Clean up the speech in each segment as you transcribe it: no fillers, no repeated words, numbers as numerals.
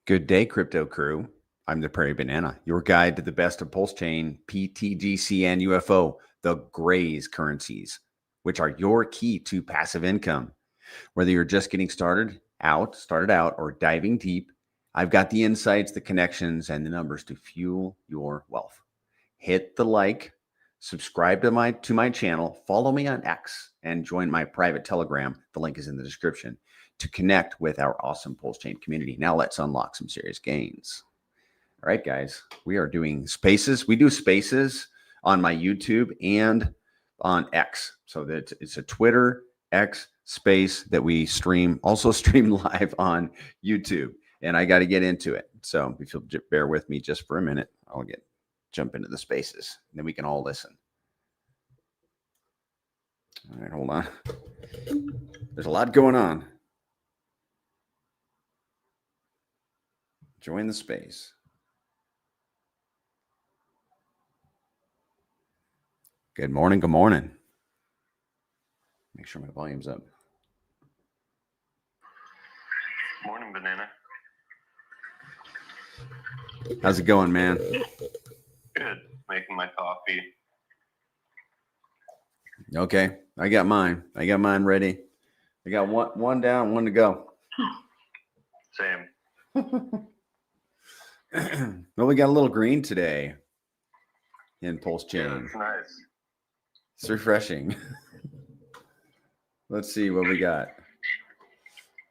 Good day, crypto crew. I'm the Prairie Banana, your guide to the best of pulse chain, PTGC, and UFO, the Grays currencies, which are your key to passive income. Whether you're just getting started out, or diving deep, I've got the insights, the connections, and the numbers to fuel your wealth. Hit the like, subscribe to my channel, follow me on X, and join my private Telegram. The link is in the description to connect with our awesome pulse chain community. Now let's unlock some serious gains. All right, guys, we are doing spaces. We do spaces on my YouTube and on X. So that it's a Twitter X space that we also stream live on YouTube. And I got to get into it. So if you'll bear with me just for a minute, I'll jump into the spaces, and then we can all listen. All right, hold on. There's a lot going on. Join the space. Good morning. Good morning. Make sure my volume's up. Morning, Banana. How's it going, man? Good. Making my coffee. Okay. I got mine ready. I got one down, one to go. Same. Well, we got a little green today in pulse chain. Yeah, that's nice. It's refreshing. Let's see what we got.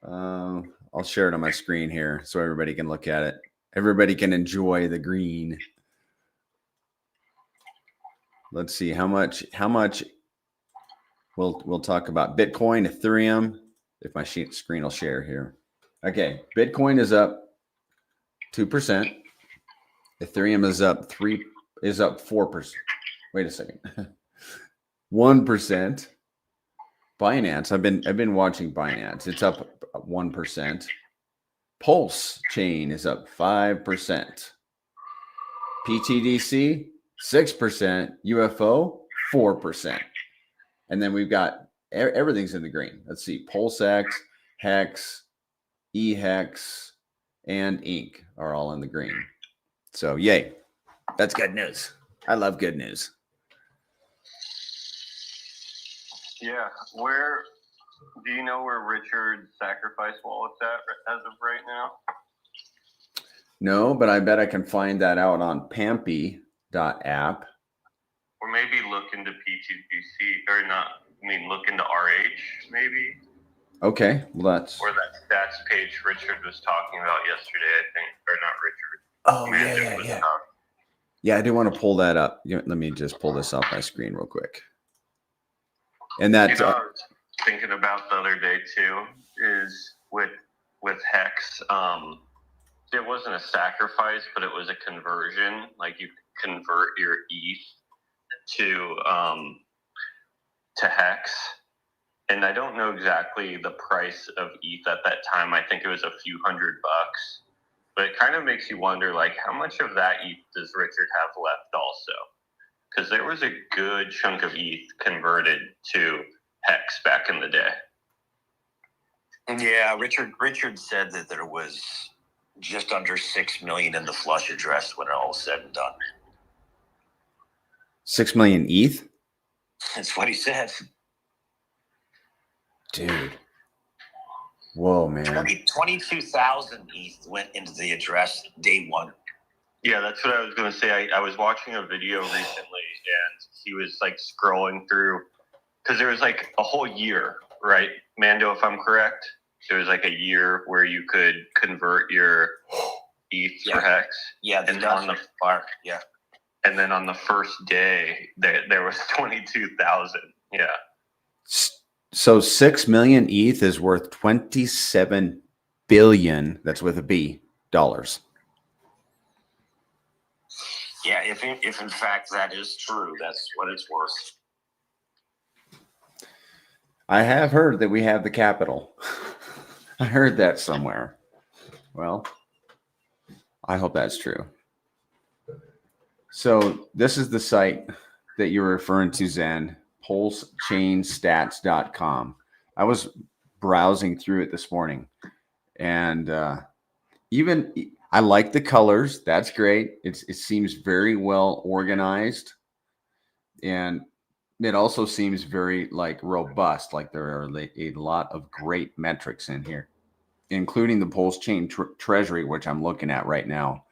I'll share it on my screen here so everybody can look at it. Everybody can enjoy the green. Let's see how much we'll talk about Bitcoin, Ethereum, if my screen will share here. Okay, Bitcoin is up 2%. Ethereum is up 4%. Wait a second. 1%. Binance, I've been watching Binance. It's up 1%. Pulse chain is up 5%. PTDC 6%. UFO 4%. And then we've got everything's in the green. Let's see. PulseX, Hex, eHex, and Inc. are all in the green. So yay. That's good news. I love good news. Yeah. Do you know where Richard's sacrifice wallet's at as of right now? No, but I bet I can find that out on pampy.app. Or maybe look into PTGC, or not, look into RH, maybe. Okay, well that's... Or that stats page Richard was talking about yesterday, I think. Or not Richard. Oh, yeah. Yeah, I do want to pull that up. Let me just pull this off my screen real quick. And that's... I was thinking about the other day, too, is with Hex, it wasn't a sacrifice, but it was a conversion. Like, you convert your ETH to Hex. And I don't know exactly the price of ETH at that time. I think it was a few $100. But it kind of makes you wonder, like, how much of that ETH does Richard have left also? Because there was a good chunk of ETH converted to Hex back in the day. Yeah, Richard said that there was just under 6 million in the flush address when it all said and done. 6 million ETH? That's what he said. Dude. Whoa, man. 22,000 ETH went into the address day one. Yeah, that's what I was going to say. I was watching a video recently, and he was, like, scrolling through, because there was, like, a whole year, right? Mando, if I'm correct? There was, like, a year where you could convert your ETH for Hex. Yeah, and on the bar. Yeah. And then on the first day, there was 22,000. Yeah. So 6 million ETH is worth 27 billion, that's with a B, dollars. Yeah, if in fact that is true, that's what it's worth. I have heard that we have the capital. I heard that somewhere. Well, I hope that's true. So this is the site that you're referring to, Zen, pulsechainstats.com. I was browsing through it this morning, and even I like the colors. That's great. It seems very well organized, and it also seems very like robust. Like there are a lot of great metrics in here, including the Pulse Chain Treasury, which I'm looking at right now.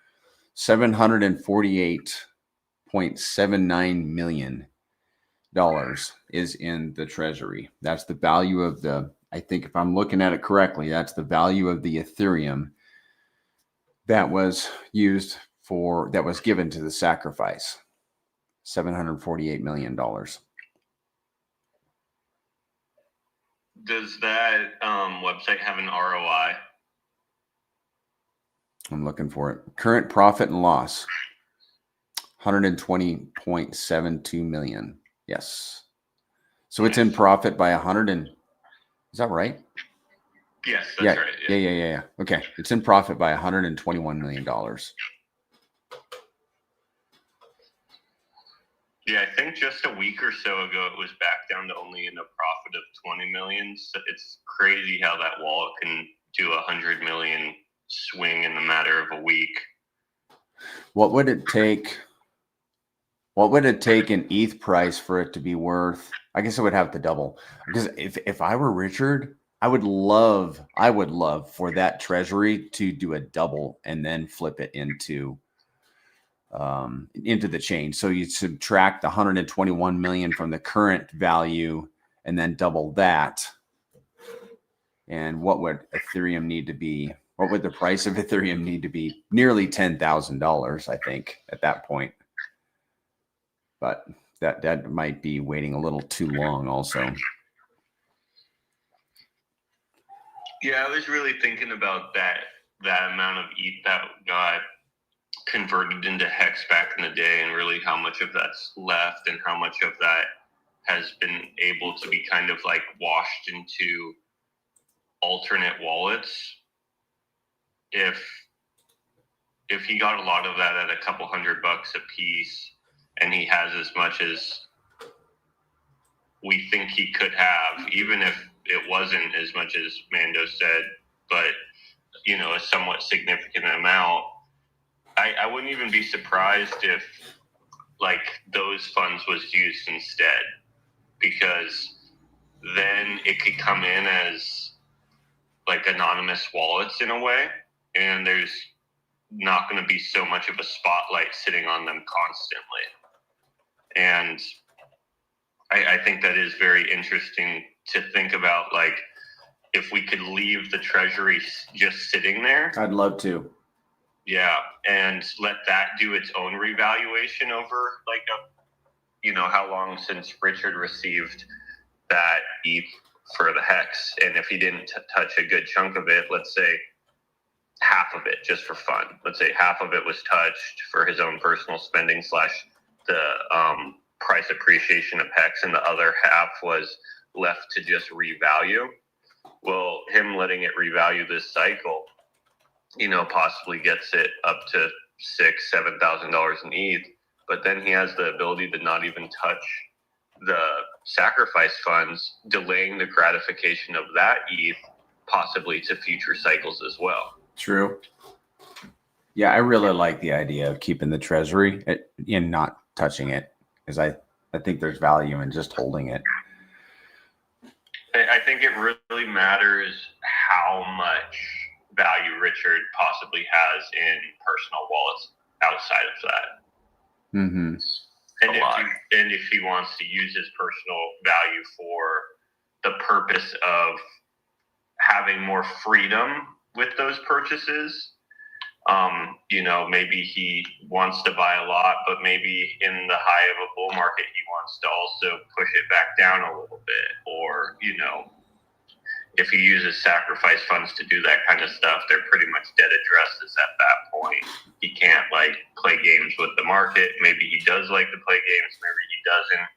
$748.79 million is in the Treasury. That's the value of the, I think if I'm looking at it correctly, that's the value of the Ethereum that was that was given to the sacrifice. $748 million. Does that website have an ROI? I'm looking for it. Current profit and loss, 120.72 million. Yes. So it's in profit by 100 and, is that right? Yes, that's right. Yeah. Okay. It's in profit by $121 million. Yeah, I think just a week or so ago it was back down to only in a profit of 20 million. So it's crazy how that wallet can do 100 million swing in the matter of a week. What would it take in ETH price for it to be worth? I guess it would have to double. Because if I were Richard, I would love for that treasury to do a double and then flip it into the chain. So you subtract the 121 million from the current value and then double that. And what would Ethereum need to be? What would the price of Ethereum need to be? Nearly $10,000, I think, at that point. But that might be waiting a little too long also. Yeah, I was really thinking about that amount of ETH that got converted into hex back in the day, and really how much of that's left and how much of that has been able to be kind of like washed into alternate wallets. If he got a lot of that at a couple $100 a piece, and he has as much as we think he could have, even if it wasn't as much as Mando said, but a somewhat significant amount, I wouldn't even be surprised if like those funds was used instead, because then it could come in as like anonymous wallets in a way, and there's not going to be so much of a spotlight sitting on them constantly. And I think that is very interesting to think about, like, if we could leave the treasury just sitting there. I'd love to. Yeah, and let that do its own revaluation over, like, how long since Richard received that ETH for the hex. And if he didn't touch a good chunk of it, let's say half of it just for fun. Let's say half of it was touched for his own personal spending / the price appreciation of hex, and the other half was left to just revalue. Well, him letting it revalue this cycle, possibly gets it up to $6,000-$7,000 in ETH, but then he has the ability to not even touch the sacrifice funds, delaying the gratification of that ETH possibly to future cycles as well. True. Yeah, I really like the idea of keeping the treasury and not touching it, because I think there's value in just holding it. I think it really matters how much value Richard possibly has in personal wallets outside of that. Mm-hmm. And if he wants to use his personal value for the purpose of having more freedom with those purchases, maybe he wants to buy a lot, but maybe in the high of a bull market, he wants to also push it back down a little bit. Or, if he uses sacrifice funds to do that kind of stuff, they're pretty much dead addresses at that point. He can't play games with the market. Maybe he does like to play games. Maybe he doesn't.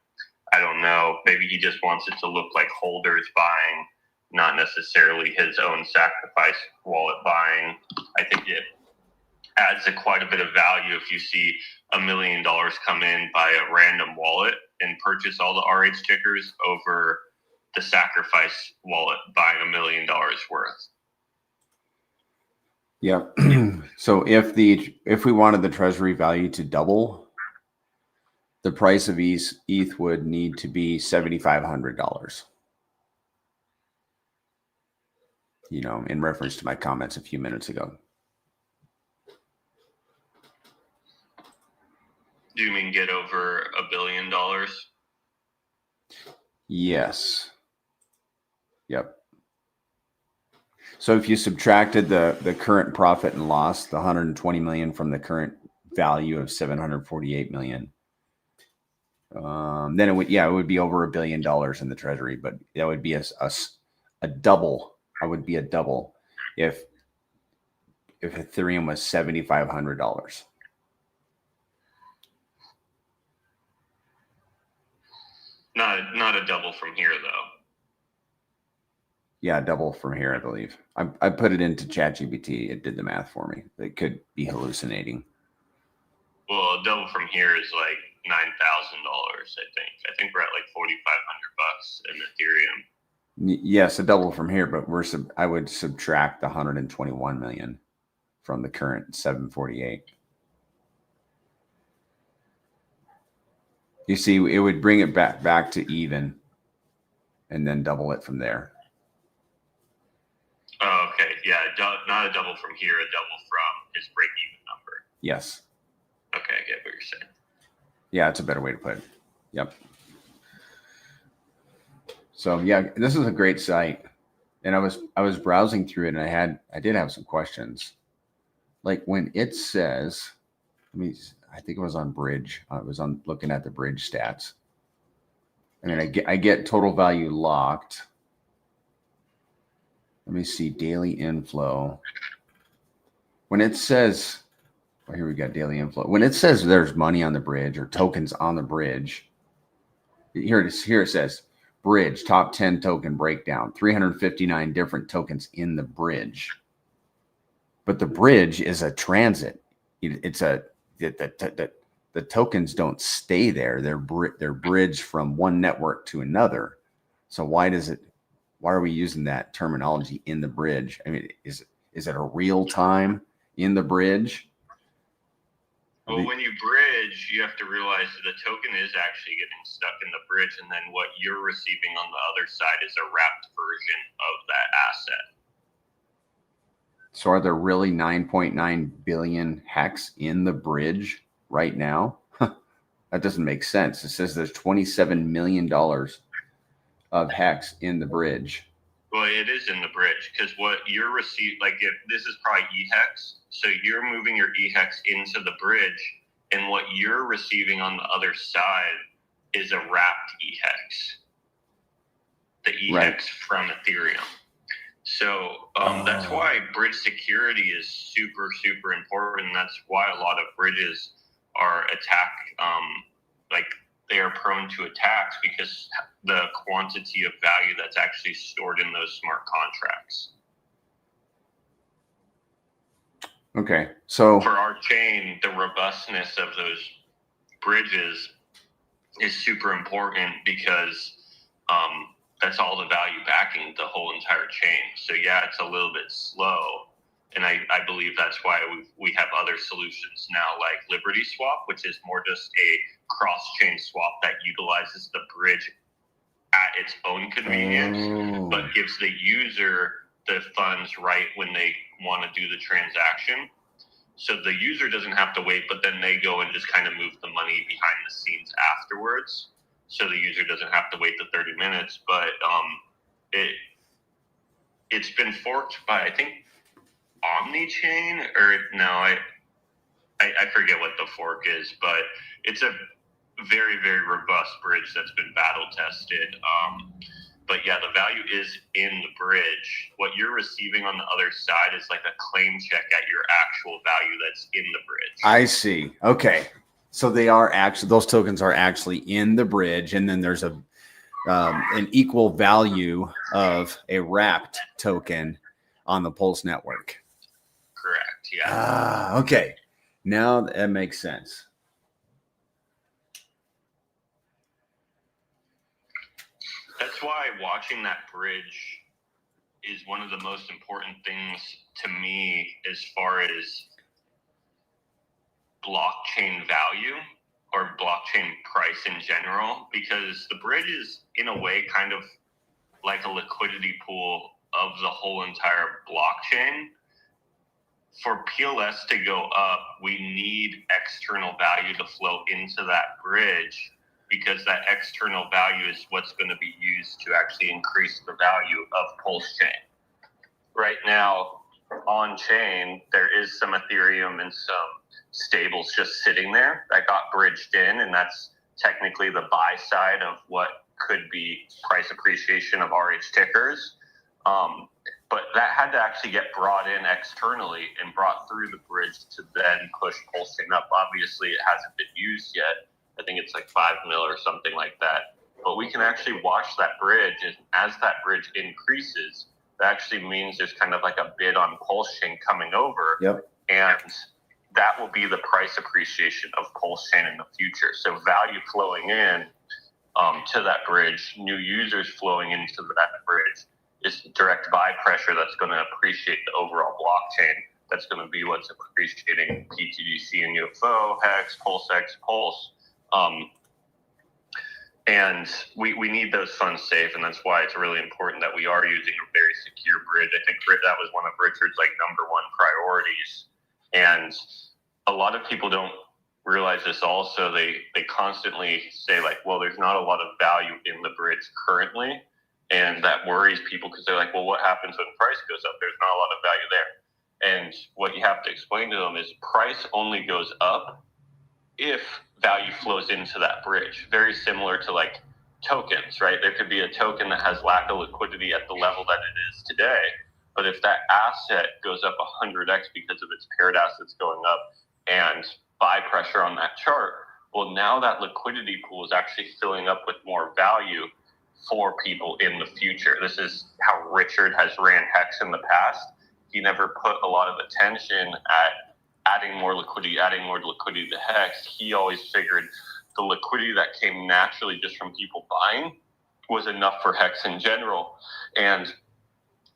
I don't know. Maybe he just wants it to look like holders buying, not necessarily his own sacrifice wallet buying. I think it adds quite a bit of value if you see $1 million come in by a random wallet and purchase all the RH tickers over the sacrifice wallet buying $1 million worth. Yeah. So if we wanted the treasury value to double, the price of ETH would need to be $7,500. In reference to my comments a few minutes ago. Do you mean get over $1 billion? Yes. Yep. So if you subtracted the current profit and loss, the 120 million from the current value of 748 million, then it would be over $1 billion in the treasury, but that would be a double. I would be a double if Ethereum was $7,500. Not a double from here though. Yeah, double from here, I believe. I put it into ChatGPT. It did the math for me. It could be hallucinating. Well, a double from here is like $9,000. I think we're at like $4,500 in Ethereum. Yes, a double from here, but I would subtract the 121 million from the current 748. You see, it would bring it back to even, and then double it from there. Oh, okay. Yeah, not a double from here, a double from his break-even number. Yes. Okay, I get what you're saying. Yeah, it's a better way to put it. Yep. So yeah, this is a great site, and I was browsing through it, and I did have some questions. Like when it says, I think it was on Bridge. I was looking at the Bridge stats, and then I get total value locked. Let me see daily inflow. When it says, here we got daily inflow. When it says there's money on the bridge or tokens on the bridge, here it is. Here it says bridge top 10 token breakdown. 359 different tokens in the bridge. But the bridge is a transit. It's the tokens don't stay there. They're bridged from one network to another. So why are we using that terminology in the bridge? I mean, is it a real time in the bridge? Well, when you bridge, you have to realize that the token is actually getting stuck in the bridge, and then what you're receiving on the other side is a wrapped version of that asset. So are there really 9.9 billion hex in the bridge right now? That doesn't make sense. It says there's $27 million of hex in the bridge. Well, it is in the bridge because what you're receiving, like if this is probably EHEX, so you're moving your EHEX into the bridge, and what you're receiving on the other side is a wrapped EHEX, the EHEX right. From Ethereum. So that's why bridge security is super, super important. That's why a lot of bridges are they are prone to attacks because the quantity of value that's actually stored in those smart contracts. Okay, so for our chain, the robustness of those bridges is super important because that's all the value backing the whole entire chain. So yeah, it's a little bit slow. And I believe that's why we have other solutions now like Liberty Swap, which is more just a cross-chain swap that utilizes the bridge at its own convenience, but gives the user the funds right when they want to do the transaction. So the user doesn't have to wait, but then they go and just kind of move the money behind the scenes afterwards. So the user doesn't have to wait the 30 minutes. But it's been forked by, I think, OmniChain, or no, I forget what the fork is, but it's a very, very robust bridge that's been battle tested. But yeah, the value is in the bridge. What you're receiving on the other side is like a claim check at your actual value that's in the bridge. I see. Okay. So those tokens are actually in the bridge, and then there's an equal value of a wrapped token on the Pulse network. Correct. Yeah. Okay. Now that makes sense. That's why watching that bridge is one of the most important things to me as far as blockchain value or blockchain price in general, because the bridge is in a way kind of like a liquidity pool of the whole entire blockchain. For PLS to go up, we need external value to flow into that bridge, because that external value is what's going to be used to actually increase the value of Pulse Chain. Right now, on chain, there is some Ethereum and some stables just sitting there that got bridged in, and that's technically the buy side of what could be price appreciation of RH tickers. But that had to actually get brought in externally and brought through the bridge to then push Pulse Chain up. Obviously, it hasn't been used yet. I think it's like 5 mil or something like that. But we can actually watch that bridge, and as that bridge increases, that actually means there's kind of like a bid on Pulse Chain coming over. Yep. And that will be the price appreciation of Pulse Chain in the future. So value flowing in to that bridge, new users flowing into that bridge, is direct buy pressure that's going to appreciate the overall blockchain. That's going to be what's appreciating PTGC and UFO, Hex, PulseX, Pulse. And we need those funds safe, and that's why it's really important that we are using a very secure bridge. I think that was one of Richard's number one priorities. And a lot of people don't realize this also. They constantly say well, there's not a lot of value in the bridge currently. And that worries people, because they're well, what happens when price goes up? There's not a lot of value there. And what you have to explain to them is price only goes up if value flows into that bridge. Very similar to tokens, right? There could be a token that has lack of liquidity at the level that it is today. But if that asset goes up 100x because of its paired assets going up and buy pressure on that chart, well, now that liquidity pool is actually filling up with more value for people in the future. This is how Richard has ran Hex in the past. He never put a lot of attention at adding more liquidity to Hex. He always figured the liquidity that came naturally just from people buying was enough for Hex in general. And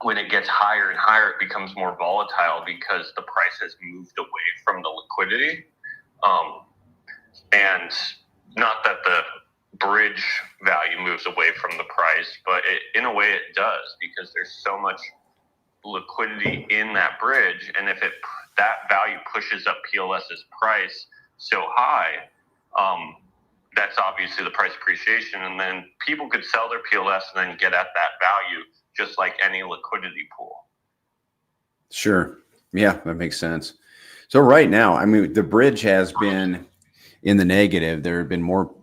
when it gets higher and higher, it becomes more volatile because the price has moved away from the liquidity. And not that the bridge value moves away from the price, but in a way it does, because there's so much liquidity in that bridge. And if that value pushes up PLS's price so high, that's obviously the price appreciation. And then people could sell their PLS and then get at that value just like any liquidity pool. Sure. Yeah, that makes sense. So right now, the bridge has been in the negative. There have been more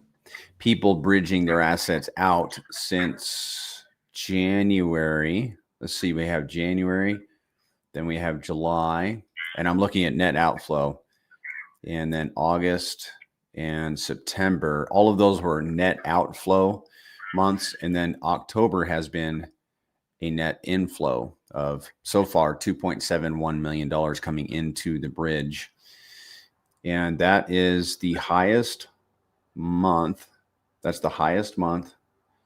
people bridging their assets out since January. Let's see, we have January, then we have July, and I'm looking at net outflow, and then August and September. All of those were net outflow months, and then October has been a net inflow of, so far, $2.71 million coming into the bridge. And that is the highest month. That's the highest month.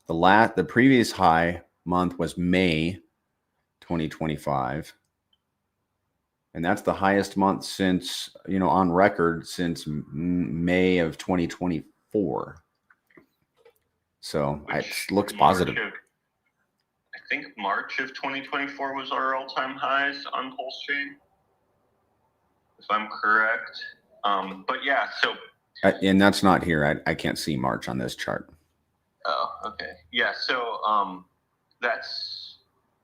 The previous high month was May 2025. And that's the highest month since, on record since May of 2024. So it looks positive. I think March of 2024 was our all-time highs on Pulse Chain, if I'm correct. But yeah, so... and that's not here. I can't see March on this chart. Oh, okay. Yeah, so that's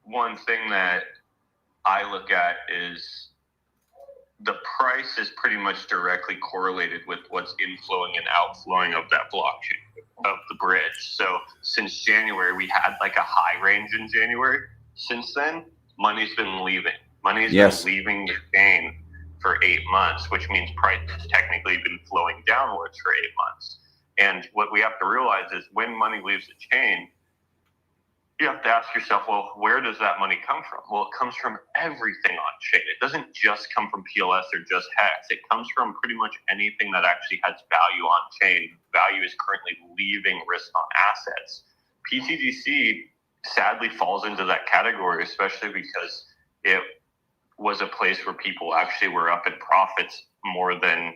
one thing that I look at is the price is pretty much directly correlated with what's inflowing and outflowing of that blockchain, of the bridge. So since January, we had a high range in January. Since then, money's been leaving. Money's been leaving the chain for 8 months, which means price has technically been flowing downwards for 8 months. And what we have to realize is when money leaves the chain, you have to ask yourself, well, where does that money come from? Well, it comes from everything on chain. It doesn't just come from PLS or just Hex. It comes from pretty much anything that actually has value on chain. Value is currently leaving risk on assets. PTGC sadly falls into that category, especially because it was a place where people actually were up in profits more than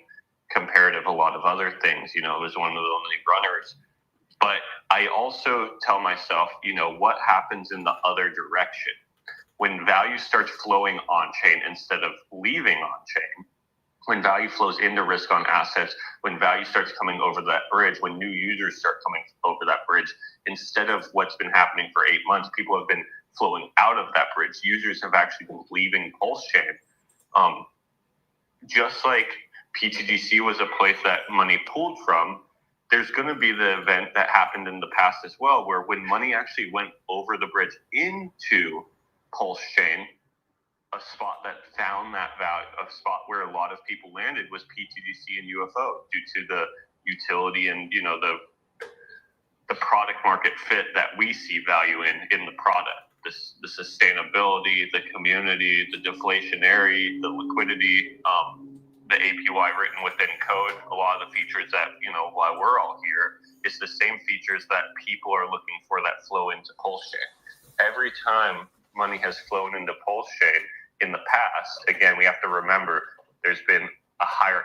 comparative a lot of other things. It was one of the only runners. But I also tell myself, what happens in the other direction? When value starts flowing on chain instead of leaving on chain, when value flows into risk on assets, when value starts coming over that bridge, when new users start coming over that bridge, instead of what's been happening for 8 months, people have been flowing out of that bridge. Users have actually been leaving Pulse Chain. Just like PTGC was a place that money pulled from, there's going to be the event that happened in the past as well, where when money actually went over the bridge into Pulse Chain, a spot that found that value, a spot where a lot of people landed was PTGC and UFO due to the utility and, the product market fit that we see value in the product. The sustainability, the community, the deflationary, the liquidity, the APY written within code, a lot of the features that, while we're all here, it's the same features that people are looking for that flow into Pulse Chain. Every time money has flown into Pulse Chain in the past, again, we have to remember there's been a higher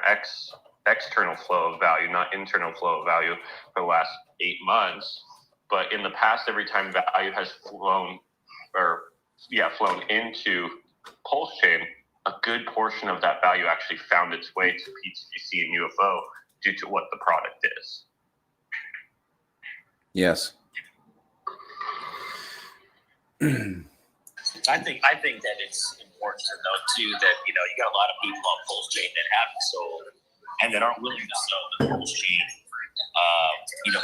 external flow of value, not internal flow of value for the last 8 months. But in the past, every time value has flown into Pulse Chain, a good portion of that value actually found its way to PTGC and UFO due to what the product is. Yes. I think that it's important to note too that you got a lot of people on Pulse Chain that haven't sold and that aren't willing to sell the Pulse Chain,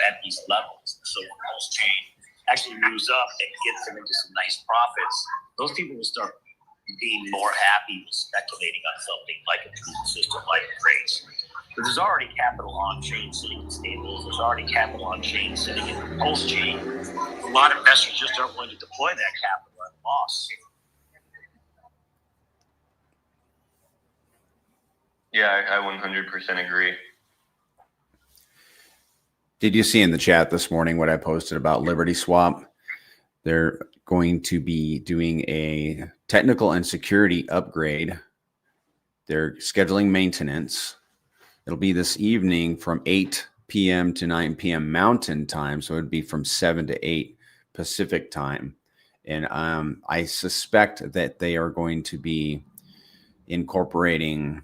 at these levels. So when Pulse Chain actually moves up and gets them into some nice profits, those people will start being more happy with speculating on something like a proof system, like Grace. But there's already capital on chain sitting in stables. There's already capital on chain sitting in Pulse Chain. A lot of investors just aren't willing to deploy that capital at a loss. Yeah, I 100% agree. Did you see in the chat this morning what I posted about Liberty Swap? They're going to be doing a technical and security upgrade. They're scheduling maintenance. It'll be this evening from 8 p.m. to 9 p.m. Mountain time. So it'd be from 7 to 8 Pacific time. And I suspect that they are going to be incorporating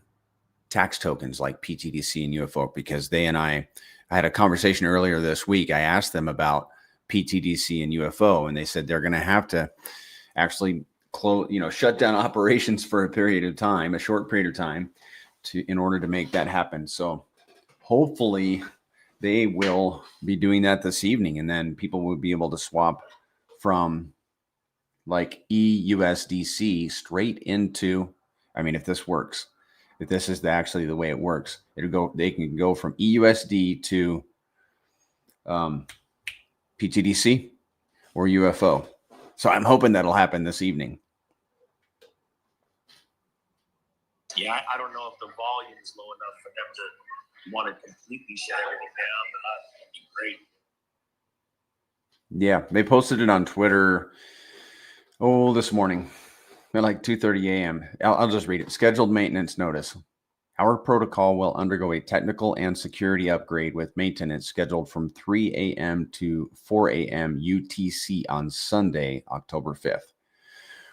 tax tokens like PTDC and UFO, because I had a conversation earlier this week. I asked them about PTDC and UFO, and they said they're going to have to actually shut down operations for a short period of time in order to make that happen. So hopefully they will be doing that this evening, and then people will be able to swap from like EUSDC straight into, if this works, if this is actually the way it works, they can go from EUSD to PTDC or UFO. So I'm hoping that'll happen this evening. Yeah, I don't know if the volume is low enough for them to want to completely shut everything down, but that'd be great. Yeah, they posted it on Twitter this morning at like 2:30 a.m. I'll just read it. Scheduled maintenance notice. Our protocol will undergo a technical and security upgrade with maintenance scheduled from 3 a.m. to 4 a.m. UTC on Sunday, October 5th.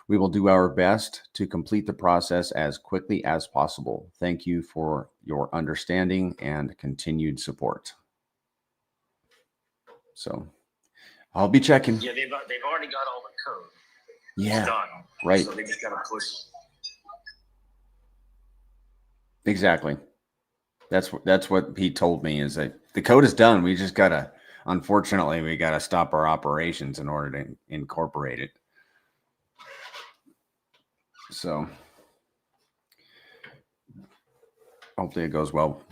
We will do our best to complete the process as quickly as possible. Thank you for your understanding and continued support. So I'll be checking. Yeah, they've already got all the code. Yeah, it's done. Right. So they just got to push. Exactly. That's what he told me, is that the code is done. We just unfortunately, we got to stop our operations in order to incorporate it. So hopefully it goes well.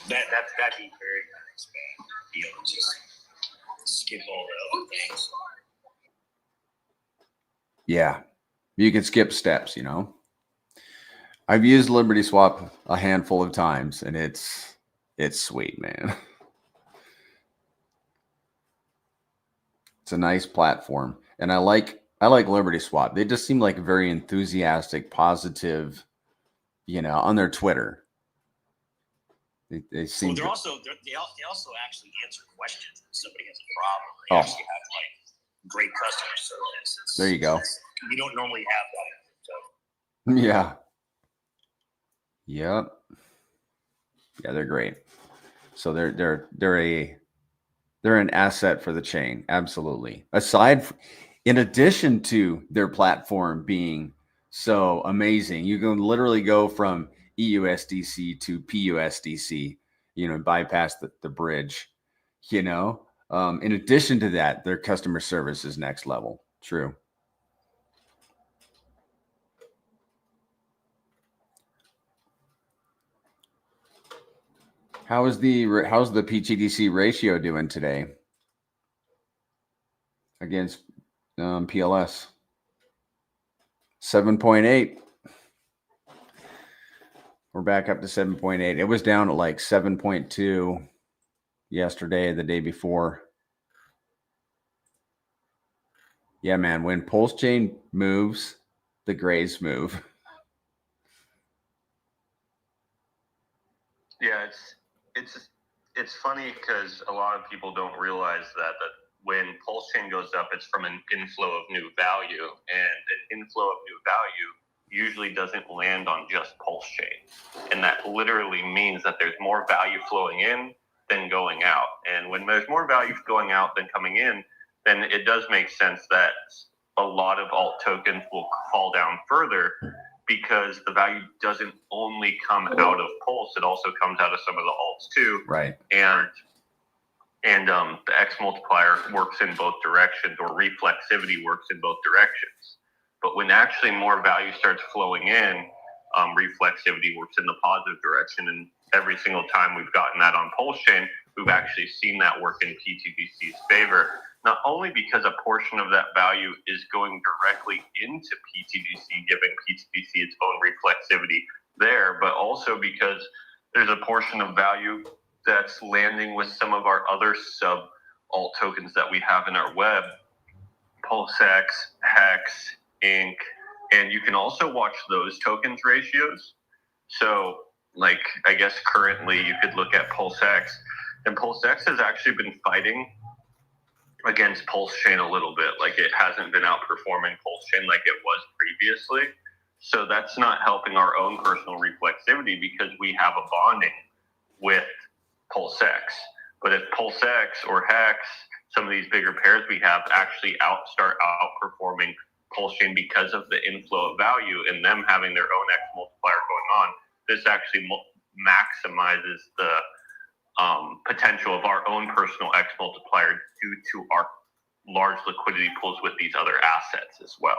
That'd be very nice, man. Be able to just skip all the other things. Yeah, you can skip steps, I've used Liberty Swap a handful of times, and it's sweet, man. It's a nice platform, and I like Liberty Swap. They just seem like very enthusiastic, positive, on their Twitter. They seem. Well, they also actually answer questions if somebody has a problem. They actually have like great customer service. There you go. You don't normally have that. So. Yeah. Yep. Yeah, they're great. So they're an asset for the chain. Absolutely. In addition to their platform being so amazing, you can literally go from EUSDC to PUSDC, bypass the bridge, in addition to that, their customer service is next level. True. How's the PTDC ratio doing today against PLS? 7.8. We're back up to 7.8. It was down at like 7.2 yesterday, the day before. Yeah, man. When Pulse Chain moves, the grays move. Yeah, it's funny because a lot of people don't realize that when Pulse Chain goes up, it's from an inflow of new value, and an inflow of new value usually doesn't land on just Pulse Chain, and that literally means that there's more value flowing in than going out. And when there's more value going out than coming in, then it does make sense that a lot of alt tokens will fall down further, because the value doesn't only come out of Pulse, it also comes out of some of the alts too. Right. And the X multiplier works in both directions, or reflexivity works in both directions. But when actually more value starts flowing in, reflexivity works in the positive direction. And every single time we've gotten that on Pulse Chain, we've actually seen that work in PTDC's favor. Not only because a portion of that value is going directly into PTDC, giving PTDC its own reflexivity there, but also because there's a portion of value that's landing with some of our other sub alt tokens that we have in our web, PulseX, Hex, Inc. And you can also watch those tokens ratios. So like, I guess currently you could look at PulseX, and PulseX has actually been fighting against Pulse Chain a little bit. Like, it hasn't been outperforming Pulse Chain like it was previously. So that's not helping our own personal reflexivity, because we have a bonding with PulseX. But if PulseX or Hex, some of these bigger pairs we have, actually start outperforming Pulse Chain because of the inflow of value and them having their own X multiplier going on, this actually maximizes the potential of our own personal X multiplier due to our large liquidity pools with these other assets as well.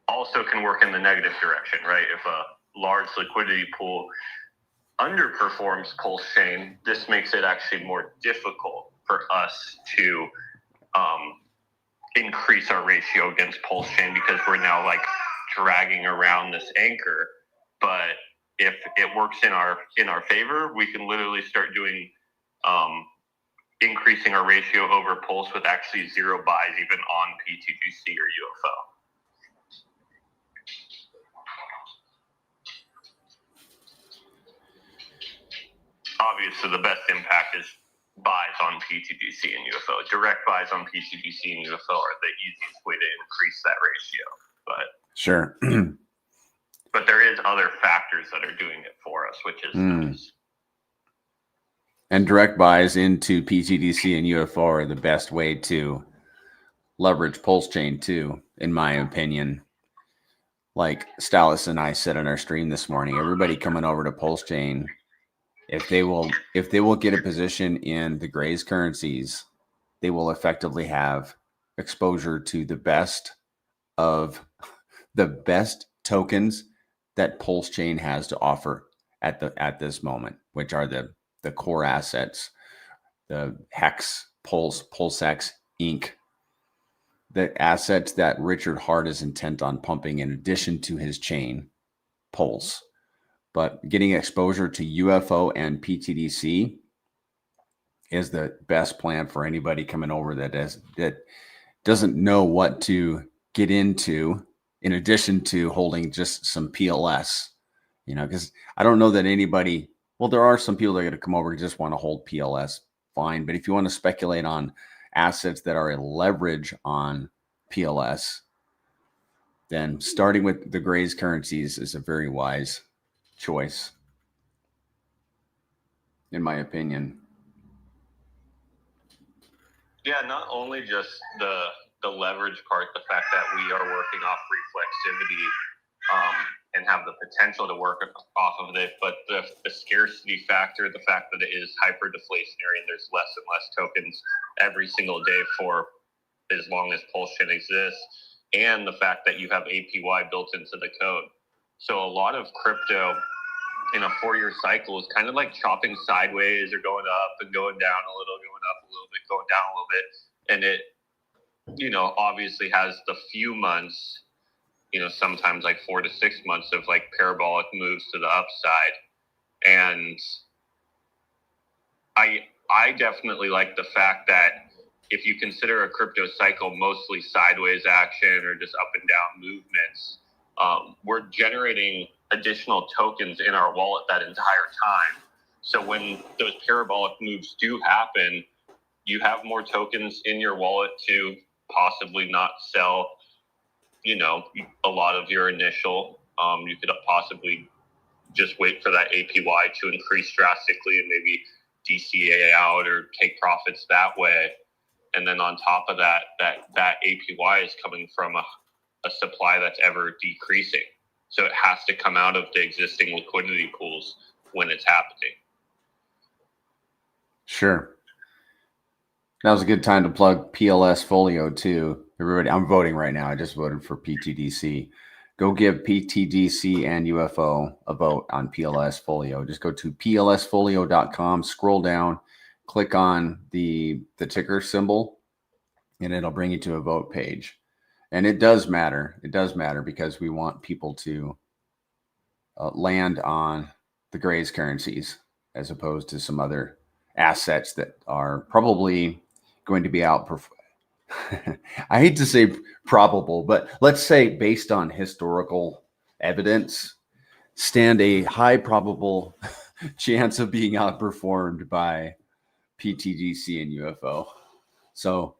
Also can work in the negative direction, right? If a large liquidity pool underperforms Pulse Chain, this makes it actually more difficult for us to increase our ratio against Pulse Chain, because we're now like dragging around this anchor. But if it works in our favor, we can literally start doing increasing our ratio over Pulse with actually zero buys even on PTGC or UFO. Obviously, the best impact is buys on PTDC and UFO. Direct buys on PTDC and UFO are the easiest way to increase that ratio. But sure. But there is other factors that are doing it for us, which is nice. And direct buys into PTDC and UFO are the best way to leverage Pulse Chain too, in my opinion. Like Stalis and I said on our stream this morning, everybody coming over to Pulse Chain, if they will get a position in the Grays currencies, they will effectively have exposure to the best of the best tokens that Pulse Chain has to offer at this moment, which are the core assets, the Hex, Pulse, PulseX, Inc. the assets that Richard Hart is intent on pumping in addition to his chain, Pulse. But getting exposure to UFO and PTDC is the best plan for anybody coming over that doesn't know what to get into in addition to holding just some PLS, because I don't know that anybody, well, there are some people that are going to come over and just want to hold PLS, fine. But if you want to speculate on assets that are a leverage on PLS, then starting with the Gray's Currencies is a very wise choice, in my opinion. Yeah, not only just the leverage part, the fact that we are working off reflexivity and have the potential to work off of it, but the scarcity factor, the fact that it is hyper deflationary and there's less and less tokens every single day for as long as Pulse Chain exists, and the fact that you have APY built into the code. So a lot of crypto in a 4-year cycle is kind of like chopping sideways or going up and going down a little, going up a little bit, going down a little bit. And it, obviously has the few months, sometimes like 4 to 6 months of like parabolic moves to the upside. And I definitely like the fact that if you consider a crypto cycle mostly sideways action or just up and down movements, we're generating additional tokens in our wallet that entire time. So when those parabolic moves do happen, you have more tokens in your wallet to possibly not sell, a lot of your initial. You could possibly just wait for that APY to increase drastically and maybe DCA out or take profits that way. And then on top of that APY is coming from a supply that's ever decreasing. So it has to come out of the existing liquidity pools when it's happening. Sure. That was a good time to plug PLS Folio too. Everybody, I'm voting right now. I just voted for PTDC. Go give PTDC and UFO a vote on PLS Folio. Just go to plsfolio.com, scroll down, click on the ticker symbol, and it'll bring you to a vote page. And it does matter. It does matter because we want people to land on the Gray's Currencies as opposed to some other assets that are probably going to be out. I hate to say probable, but let's say based on historical evidence, stand a high probable chance of being outperformed by PTGC and UFO. So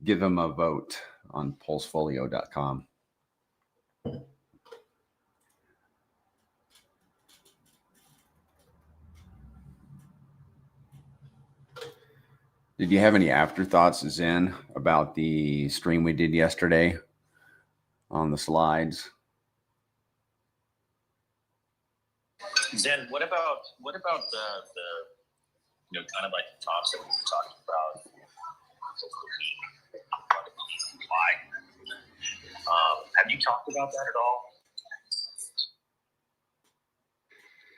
give them a vote on pulsefolio.com. Did you have any afterthoughts, Zen, about the stream we did yesterday on the slides? Zen, what about the kind of like the talks that we were talking about why? Have you talked about that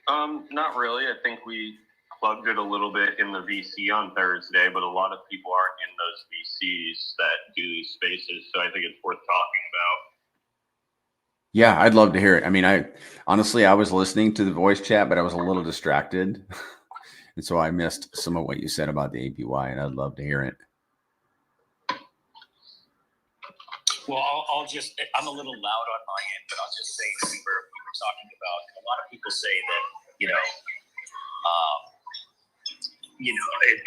at all? Not really. I think we plugged it a little bit in the VC on Thursday, but a lot of people aren't in those VCs that do these spaces, so I think it's worth talking about. Yeah, I'd love to hear it. I mean, I was listening to the voice chat, but I was a little distracted. And so I missed some of what you said about the APY, and I'd love to hear it. Well, I'm a little loud on my end, but I'll just say we were talking about, a lot of people say that,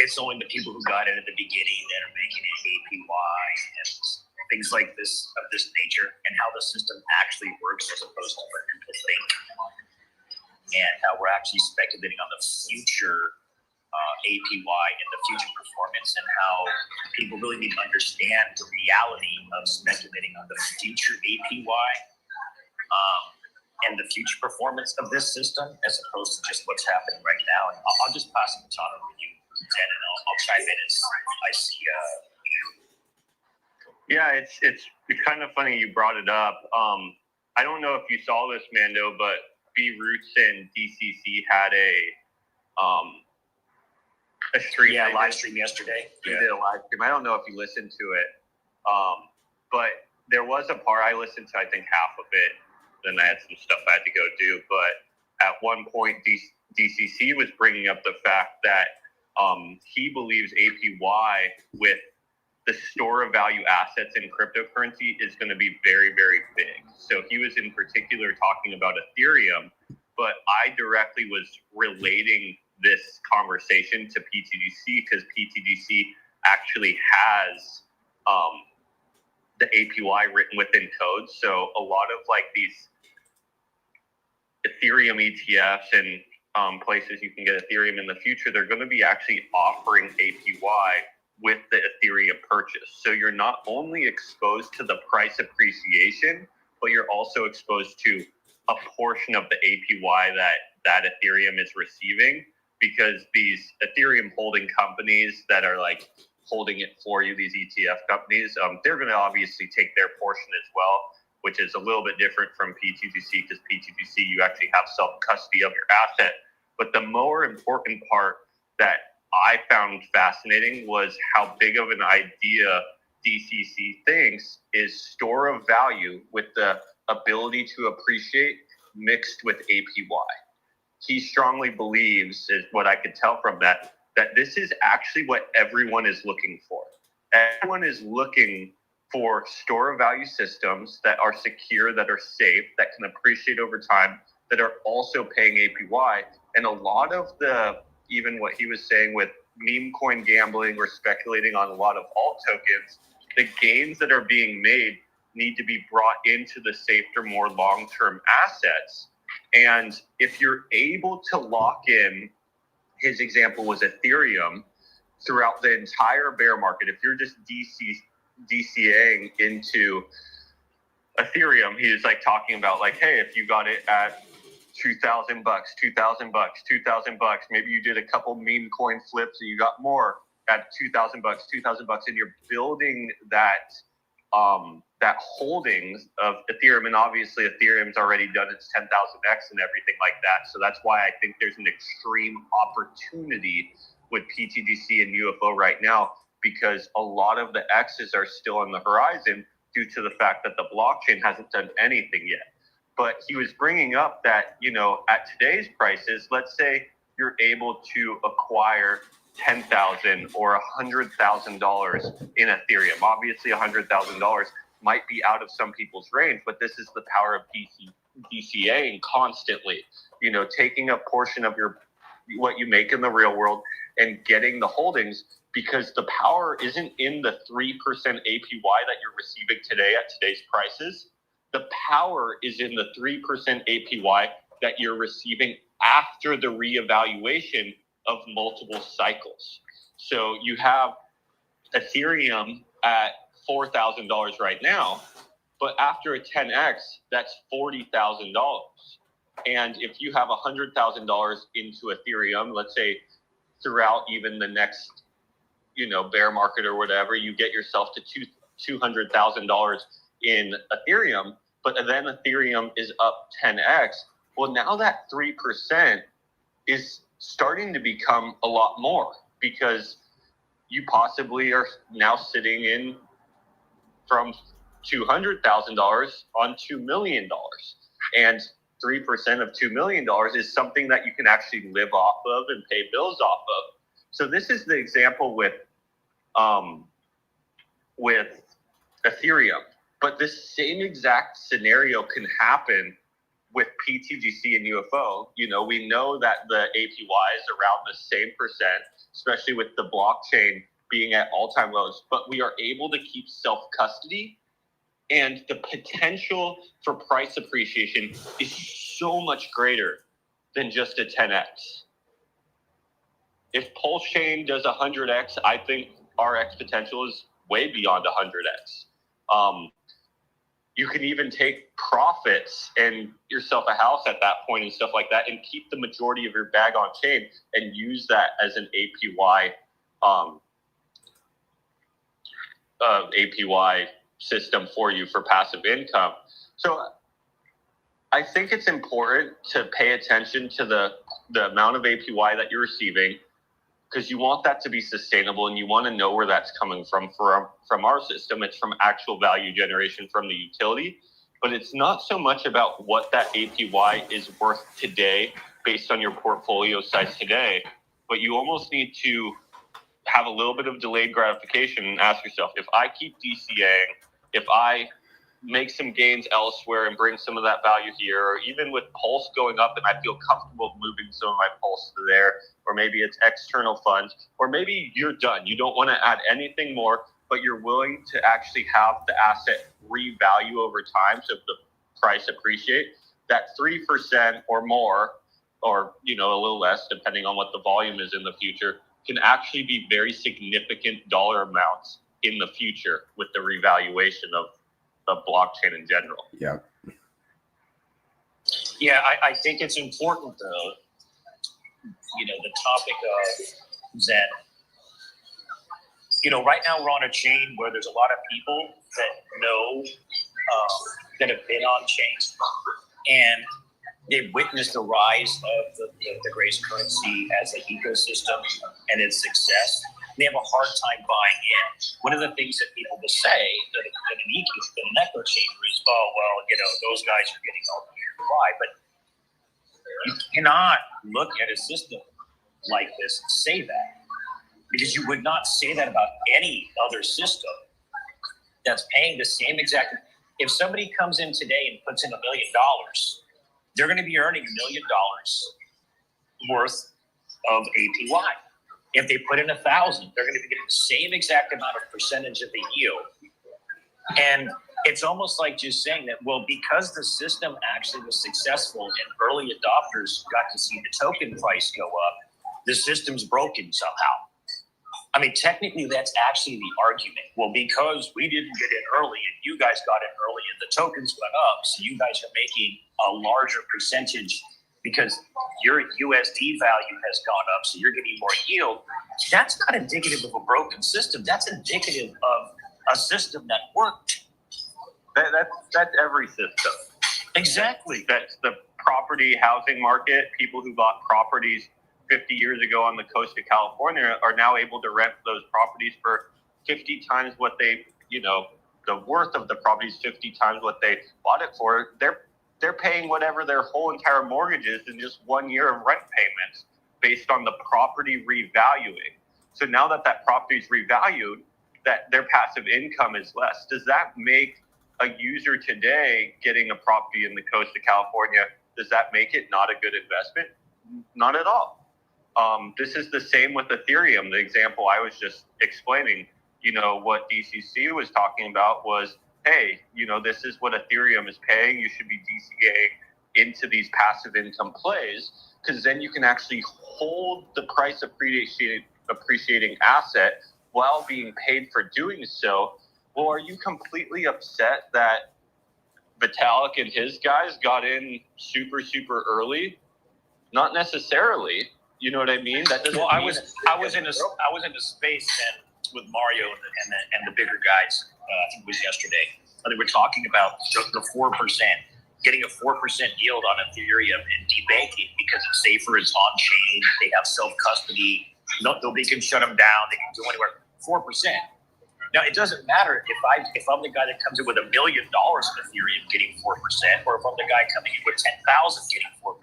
it's only the people who got it at the beginning that are making it APY and things like this of this nature, and how the system actually works as opposed to what people think, and how we're actually speculating on the future APY and the future performance, and how people really need to understand the reality of speculating on the future APY and the future performance of this system as opposed to just what's happening right now. And I'll just pass the baton over to you, Zen, and I'll chime in as I see. Yeah, it's kind of funny you brought it up. I don't know if you saw this, Mando, but B Roots and DCC had a stream. Yeah, live stream yesterday. They did a live stream. I don't know if you listened to it, But there was a part I listened to, I think half of it. Then I had some stuff I had to go do. But at one point, DCC was bringing up the fact that he believes APY with the store of value assets in cryptocurrency is going to be very, very big. So he was in particular talking about Ethereum, but I directly was relating this conversation to PTGC because PTGC actually has the APY written within code. So a lot of like these Ethereum ETFs and places you can get Ethereum in the future, they're going to be actually offering APY with the Ethereum purchase. So you're not only exposed to the price appreciation, but you're also exposed to a portion of the APY that Ethereum is receiving, because these Ethereum holding companies that are like holding it for you, these ETF companies, they're going to obviously take their portion as well, which is a little bit different from PTGC, because PTGC, you actually have self-custody of your asset. But the more important part that I found fascinating was how big of an idea DCC thinks is store of value with the ability to appreciate mixed with APY. He strongly believes, is what I could tell from that this is actually what everyone is looking for. Everyone is looking for store of value systems that are secure, that are safe, that can appreciate over time, that are also paying APY. And a lot of even what he was saying with meme coin gambling or speculating on a lot of alt tokens, the gains that are being made need to be brought into the safer, more long-term assets. And if you're able to lock in, his example was Ethereum throughout the entire bear market. If you're just DCAing into Ethereum, he was like talking about like, hey, if you got it at $2,000, $2,000, maybe you did a couple meme coin flips and you got more at $2,000, and you're building that that holdings of Ethereum. And obviously Ethereum's already done its 10,000x and everything like that. So that's why I think there's an extreme opportunity with PTGC and UFO right now, because a lot of the X's are still on the horizon due to the fact that the blockchain hasn't done anything yet. But he was bringing up that, at today's prices, let's say you're able to acquire $10,000 or $100,000 in Ethereum. Obviously, $100,000 might be out of some people's range, but this is the power of DCAing constantly. Taking a portion of what you make in the real world and getting the holdings, because the power isn't in the 3% APY that you're receiving today at today's prices. The power is in the 3% APY that you're receiving after the reevaluation of multiple cycles. So you have Ethereum at $4,000 right now, but after a 10x, that's $40,000. And if you have $100,000 into Ethereum, let's say throughout even the next, bear market or whatever, you get yourself to $200,000 in Ethereum, but then Ethereum is up 10x. Well, now that 3% is starting to become a lot more, because you possibly are now sitting in from $200,000 on $2 million. And 3% of $2 million is something that you can actually live off of and pay bills off of. So this is the example with Ethereum. But this same exact scenario can happen with PTGC and UFO. We know that the APY is around the same percent, especially with the blockchain being at all-time lows. But we are able to keep self-custody, and the potential for price appreciation is so much greater than just a 10x. If Pulse Chain does 100x, I think our X potential is way beyond 100x. You can even take profits and yourself a house at that point and stuff like that, and keep the majority of your bag on chain and use that as an APY system for you for passive income. So I think it's important to pay attention to the amount of APY that you're receiving, because you want that to be sustainable and you want to know where that's coming from. From our system, it's from actual value generation from the utility, but it's not so much about what that APY is worth today based on your portfolio size today, but you almost need to have a little bit of delayed gratification and ask yourself, if I keep DCAing, if I make some gains elsewhere and bring some of that value here, or even with Pulse going up and I feel comfortable moving some of my Pulse to there, or maybe it's external funds, or maybe you're done. You don't want to add anything more, but you're willing to actually have the asset revalue over time. So if the price appreciate, that 3% or more, or a little less, depending on what the volume is in the future, can actually be very significant dollar amounts in the future with the revaluation of blockchain in general. Yeah. Yeah, I think it's important, though, the topic of Zen. Right now we're on a chain where there's a lot of people that know, that have been on chains, and they've witnessed the rise of the Grace currency as an ecosystem and its success. They have a hard time buying in. One of the things that people will say that an echo chamber is, those guys are getting all the buy, but you cannot look at a system like this and say that, because you would not say that about any other system that's paying the same exact. If somebody comes in today and puts in $1 million, they're going to be earning $1 million worth of APY. If they put in 1,000, they're going to be getting the same exact amount of percentage of the yield. And it's almost like just saying that, well, because the system actually was successful and early adopters got to see the token price go up, the system's broken somehow. I mean, technically, that's actually the argument. Well, because we didn't get in early and you guys got in early and the tokens went up, so you guys are making a larger percentage because your USD value has gone up, so you're getting more yield. That's not indicative of a broken system. That's indicative of a system that worked. That's every system. Exactly. That's the property housing market. People who bought properties 50 years ago on the coast of California are now able to rent those properties for 50 times what they, the worth of the property is 50 times what they bought it for. They're paying whatever their whole entire mortgage is in just 1 year of rent payments based on the property revaluing. So now that property is revalued, that their passive income is less. Does that make a user today getting a property in the coast of California, does that make it not a good investment? Not at all. This is the same with Ethereum. The example I was just explaining, what DCC was talking about was, hey, this is what Ethereum is paying. You should be DCAing into these passive income plays, because then you can actually hold the price appreciating asset while being paid for doing so. Well, are you completely upset that Vitalik and his guys got in super, super early? Not necessarily. You know what I mean? That doesn't. Well, I was in a space then with Mario and the bigger guys. I think it was yesterday. They were talking about the 4%, getting a 4% yield on Ethereum and debanking because it's safer, it's on chain, they have self custody. Nobody can shut them down. They can go anywhere. 4%. Now it doesn't matter if I'm the guy that comes in with $1 million in Ethereum getting 4%, or if I'm the guy coming in with 10,000 getting 4%.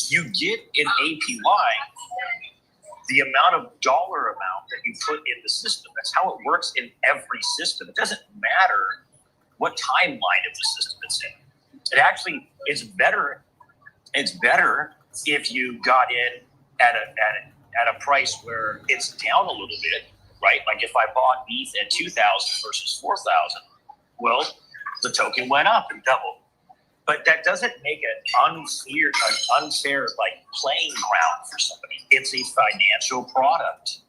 You get in APY the amount of dollar amount that you put in the system. That's how it works in every system. It doesn't matter what timeline of the system it's in. It actually is better. It's better if you got in at a price where it's down a little bit, right? Like if I bought ETH at 2,000 versus 4,000, well, the token went up and doubled. But that doesn't make it unfair like playing ground for somebody. It's a financial product.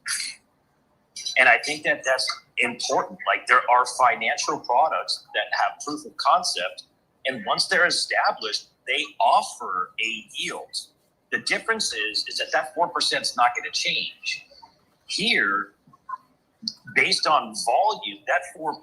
And I think that's important. Like there are financial products that have proof of concept. And once they're established, they offer a yield. The difference is that 4% is not going to change. Here, based on volume, that 4%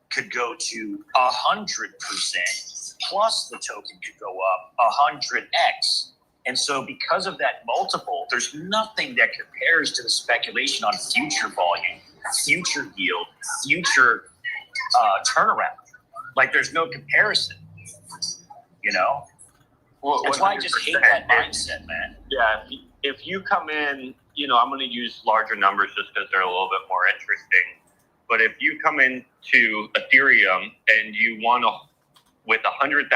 could go to 100%. Plus the token could go up 100x. And so because of that multiple, there's nothing that compares to the speculation on future volume, future yield, future turnaround. Like there's no comparison, you know? Well, that's why I just hate that mindset, man. Yeah, if you come in, you know, I'm going to use larger numbers just because they're a little bit more interesting. But if you come into Ethereum and you want to, with $100,000,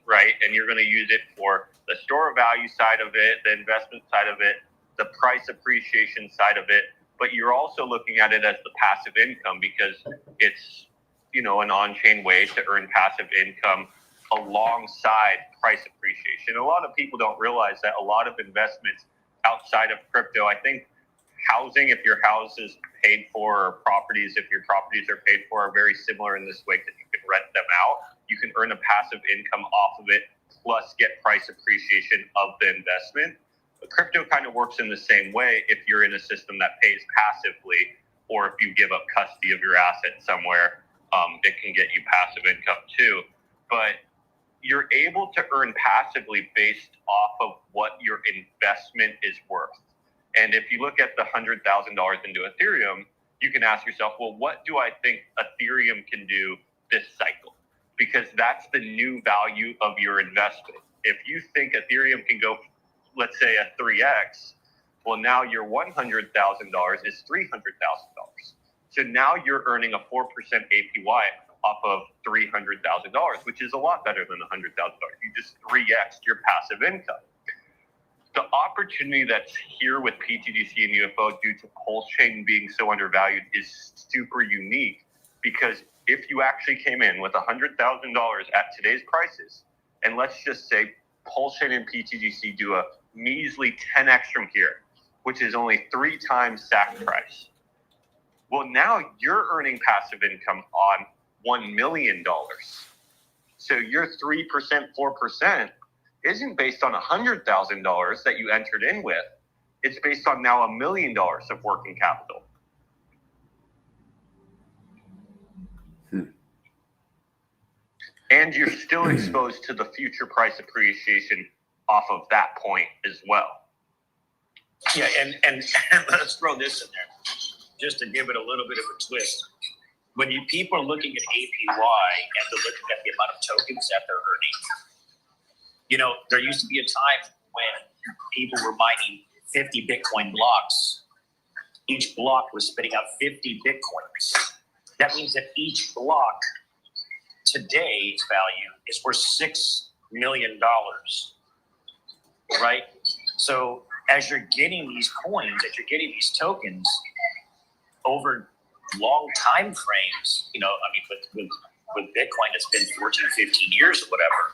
right, and you're going to use it for the store value side of it, the investment side of it, the price appreciation side of it, but you're also looking at it as the passive income because it's, you know, an on-chain way to earn passive income alongside price appreciation. A lot of people don't realize that a lot of investments outside of crypto, I think housing, if your house is paid for, or properties, if your properties are paid for, are very similar in this way that you can rent them out. You can earn a passive income off of it, plus get price appreciation of the investment. But crypto kind of works in the same way if you're in a system that pays passively, or if you give up custody of your asset somewhere, it can get you passive income too. But you're able to earn passively based off of what your investment is worth. And if you look at the $100,000 into Ethereum, you can ask yourself, well, what do I think Ethereum can do this cycle? Because that's the new value of your investment. If you think Ethereum can go, let's say, a 3x, well, now your $100,000 is $300,000. So now you're earning a 4% APY off of $300,000, which is a lot better than $100,000. You just 3x'd your passive income. The opportunity that's here with PTGC and UFO due to Pulse Chain being so undervalued is super unique, because if you actually came in with $100,000 at today's prices, and let's just say Pulse Chain and PTGC do a measly 10x from here, which is only 3 times SAC price. Well, now you're earning passive income on $1 million. So your 3%, 4% isn't based on $100,000 that you entered in with. It's based on now $1 million of working capital. And you're still exposed to the future price appreciation off of that point as well. Yeah, and let's throw this in there just to give it a little bit of a twist. When people are looking at APY and they're looking at the amount of tokens that they're earning, you know, there used to be a time when people were mining 50 Bitcoin blocks. Each block was spitting out 50 Bitcoins. That means that each block today's value is worth $6 million, right? So as you're getting these coins, as you're getting these tokens over long time frames, you know, I mean, with Bitcoin, it's been 14, 15 years or whatever.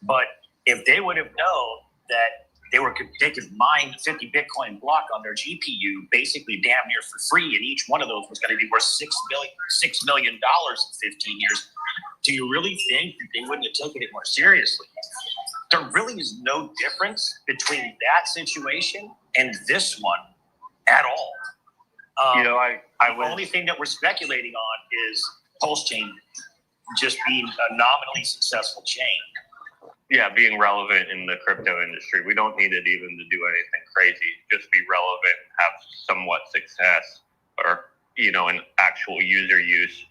But if they would have known that they could mine 50 Bitcoin block on their GPU basically damn near for free, and each one of those was going to be worth $6 million in 15 years, do you really think that they wouldn't have taken it more seriously? There really is no difference between that situation and this one at all. The only thing that we're speculating on is Pulse Chain just being a nominally successful chain. Yeah, being relevant in the crypto industry. We don't need it even to do anything crazy. Just be relevant, have somewhat success, or, you know, an actual user use.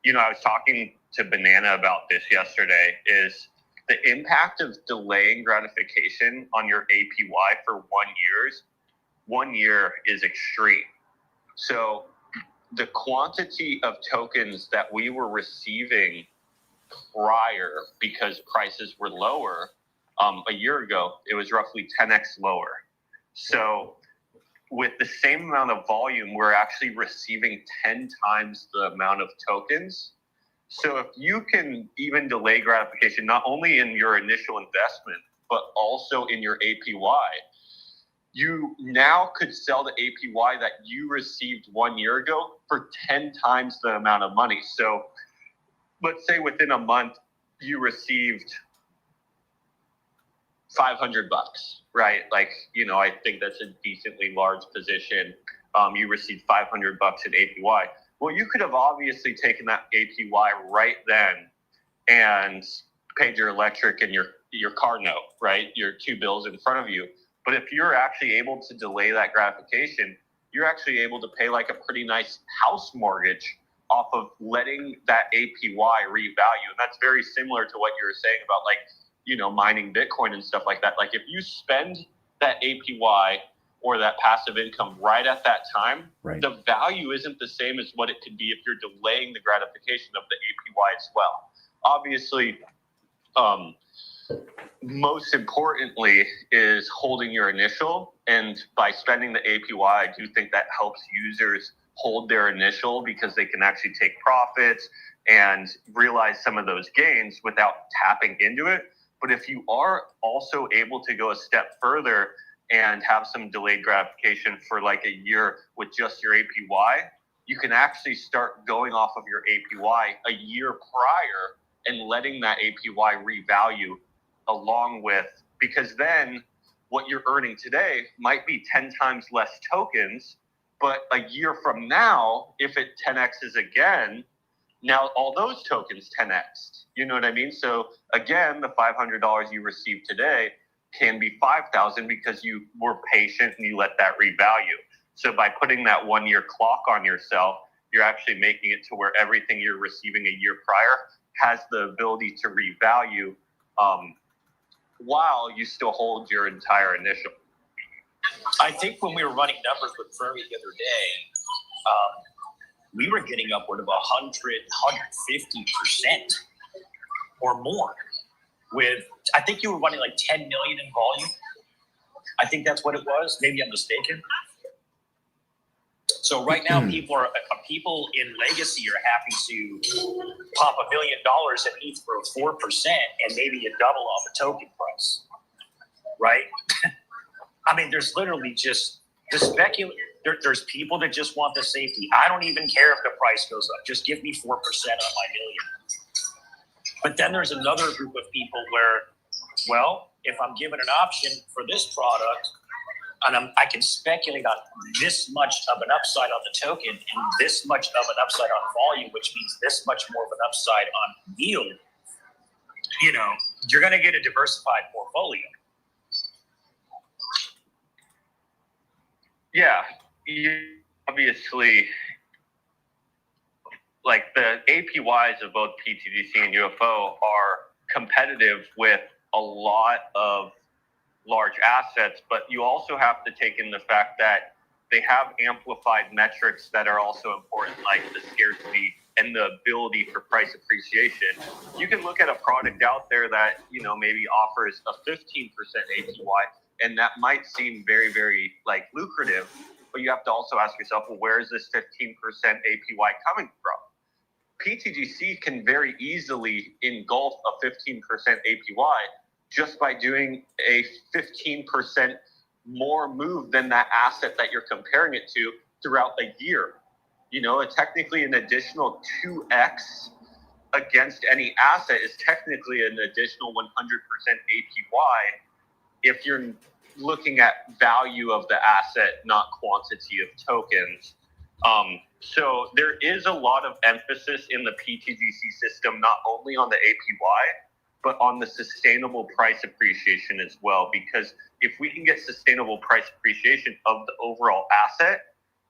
You know, I was talking to Banana about this yesterday, is the impact of delaying gratification on your APY for 1 year is extreme. So the quantity of tokens that we were receiving prior, because prices were lower a year ago, it was roughly 10x lower. So with the same amount of volume, we're actually receiving 10 times the amount of tokens. So if you can even delay gratification, not only in your initial investment, but also in your APY, you now could sell the APY that you received 1 year ago for 10 times the amount of money. So let's say within a month you received $500, right? Like, you know, I think that's a decently large position. You received $500 in APY. Well, you could have obviously taken that APY right then and paid your electric and your car note, right? Your two bills in front of you. But if you're actually able to delay that gratification, you're actually able to pay like a pretty nice house mortgage off of letting that APY revalue. And that's very similar to what you were saying about like, you know, mining Bitcoin and stuff like that. Like if you spend that APY or that passive income right at that time, right, the value isn't the same as what it could be if you're delaying the gratification of the APY as well. Obviously, most importantly is holding your initial. And by spending the APY, I do think that helps users hold their initial because they can actually take profits and realize some of those gains without tapping into it. But if you are also able to go a step further and have some delayed gratification for like a year with just your APY, you can actually start going off of your APY a year prior and letting that APY revalue along with, because then what you're earning today might be 10 times less tokens, but a year from now, if it 10x's again, now all those tokens 10x. You know what I mean? So again, the $500 you received today can be 5,000 because you were patient and you let that revalue. So by putting that 1 year clock on yourself, you're actually making it to where everything you're receiving a year prior has the ability to revalue while you still hold your entire initial. I think when we were running numbers with Fermi the other day, we were getting upward of 150% or more. With, I think you were running like 10 million in volume. I think that's what it was. Maybe I'm mistaken. So right now, people in legacy are happy to pop $1 million in ETH for 4% and maybe a double off the token price, right? I mean, there's literally just the there's people that just want the safety. I don't even care if the price goes up. Just give me 4% on my million. But then there's another group of people where, well, if I'm given an option for this product, and I can speculate on this much of an upside on the token and this much of an upside on volume, which means this much more of an upside on yield, you know, you're going to get a diversified portfolio. Yeah, obviously, like the APYs of both PTGC and UFO are competitive with a lot of large assets, but you also have to take in the fact that they have amplified metrics that are also important, like the scarcity and the ability for price appreciation. You can look at a product out there that, you know, maybe offers a 15% APY, and that might seem very, very like lucrative, but you have to also ask yourself, well, where is this 15% APY coming from? PTGC can very easily engulf a 15% APY just by doing a 15% more move than that asset that you're comparing it to throughout a year. You know, technically an additional 2x against any asset is technically an additional 100% APY if you're looking at value of the asset, not quantity of tokens. So there is a lot of emphasis in the PTGC system, not only on the APY, but on the sustainable price appreciation as well. Because if we can get sustainable price appreciation of the overall asset,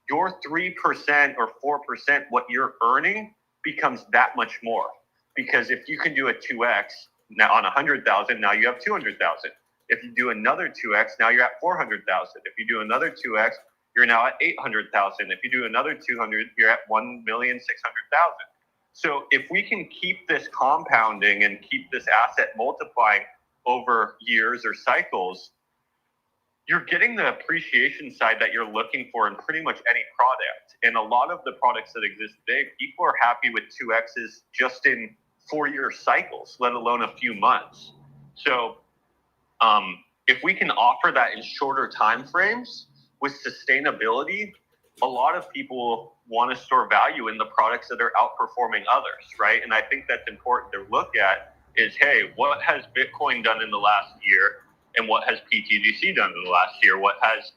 your 3% or 4%, what you're earning becomes that much more. Because if you can do a 2x now on 100,000, now you have 200,000. If you do another 2x, now you're at 400,000. If you do another 2x, you're now at 800,000. If you do another 200, you're at 1,600,000. So if we can keep this compounding and keep this asset multiplying over years or cycles, you're getting the appreciation side that you're looking for in pretty much any product. And a lot of the products that exist today, people are happy with 2x's just in 4-year cycles, let alone a few months. So if we can offer that in shorter time frames with sustainability, a lot of people want to store value in the products that are outperforming others, right? And I think that's important to look at is, hey, what has Bitcoin done in the last year? And what has PTGC done in the last year? What has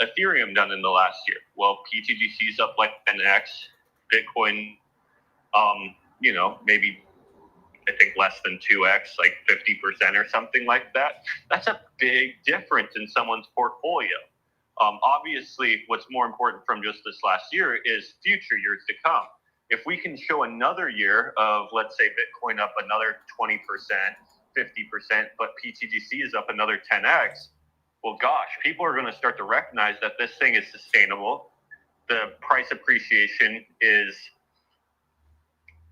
Ethereum done in the last year? Well, PTGC is up like 10x. Bitcoin, you know, maybe I think less than 2x, like 50% or something like that. That's a big difference in someone's portfolio. Obviously, what's more important from just this last year is future years to come. If we can show another year of, let's say, Bitcoin up another 20%, 50%, but PTGC is up another 10x, well, gosh, people are going to start to recognize that this thing is sustainable. The price appreciation is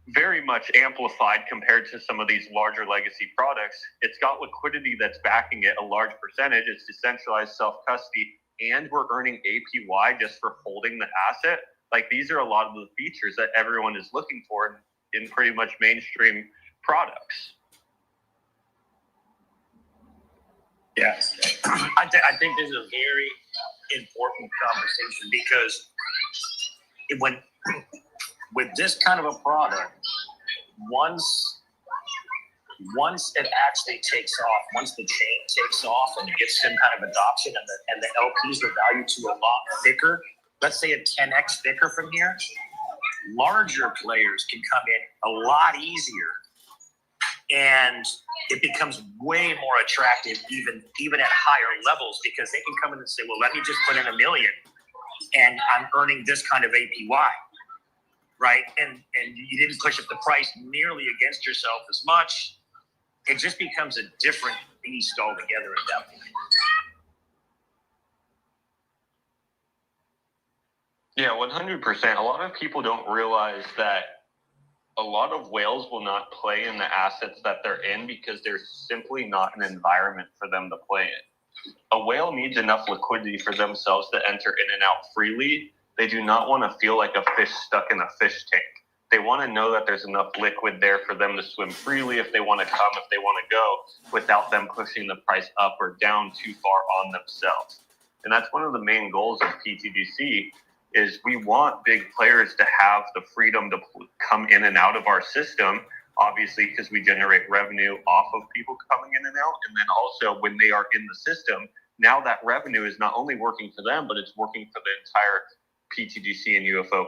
very much amplified compared to some of these larger legacy products. It's got liquidity that's backing it, a large percentage. It's decentralized self-custody, and we're earning APY just for holding the asset. Like, these are a lot of the features that everyone is looking for in pretty much mainstream products. Yes, I think this is a very important conversation, because when with this kind of a product, once it actually takes off, once the chain takes off and gets some kind of adoption, and the LPs are valued to a lot thicker, let's say a 10x thicker from here, larger players can come in a lot easier, and it becomes way more attractive even at higher levels, because they can come in and say, well, let me just put in $1 million and I'm earning this kind of APY, right? And you didn't push up the price nearly against yourself as much. It just becomes a different beast altogether at that point. Yeah, 100%. A lot of people don't realize that a lot of whales will not play in the assets that they're in because there's simply not an environment for them to play in. A whale needs enough liquidity for themselves to enter in and out freely. They do not want to feel like a fish stuck in a fish tank. They want to know that there's enough liquid there for them to swim freely if they want to come, if they want to go, without them pushing the price up or down too far on themselves. And that's one of the main goals of PTGC, is we want big players to have the freedom to come in and out of our system, obviously, because we generate revenue off of people coming in and out. And then also, when they are in the system, now that revenue is not only working for them, but it's working for the entire PTGC and UFO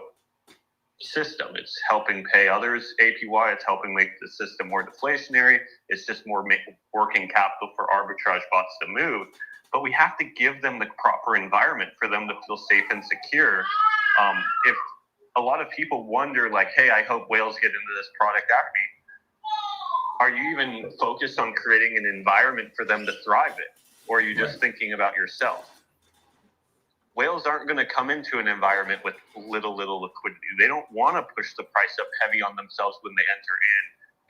system. It's helping pay others APY. It's helping make the system more deflationary. It's just more working capital for arbitrage bots to move. But we have to give them the proper environment for them to feel safe and secure. If a lot of people wonder, like, hey, I hope whales get into this product after me, are you even focused on creating an environment for them to thrive in? Or are you just thinking about yourself? Whales aren't going to come into an environment with little liquidity. They don't want to push the price up heavy on themselves when they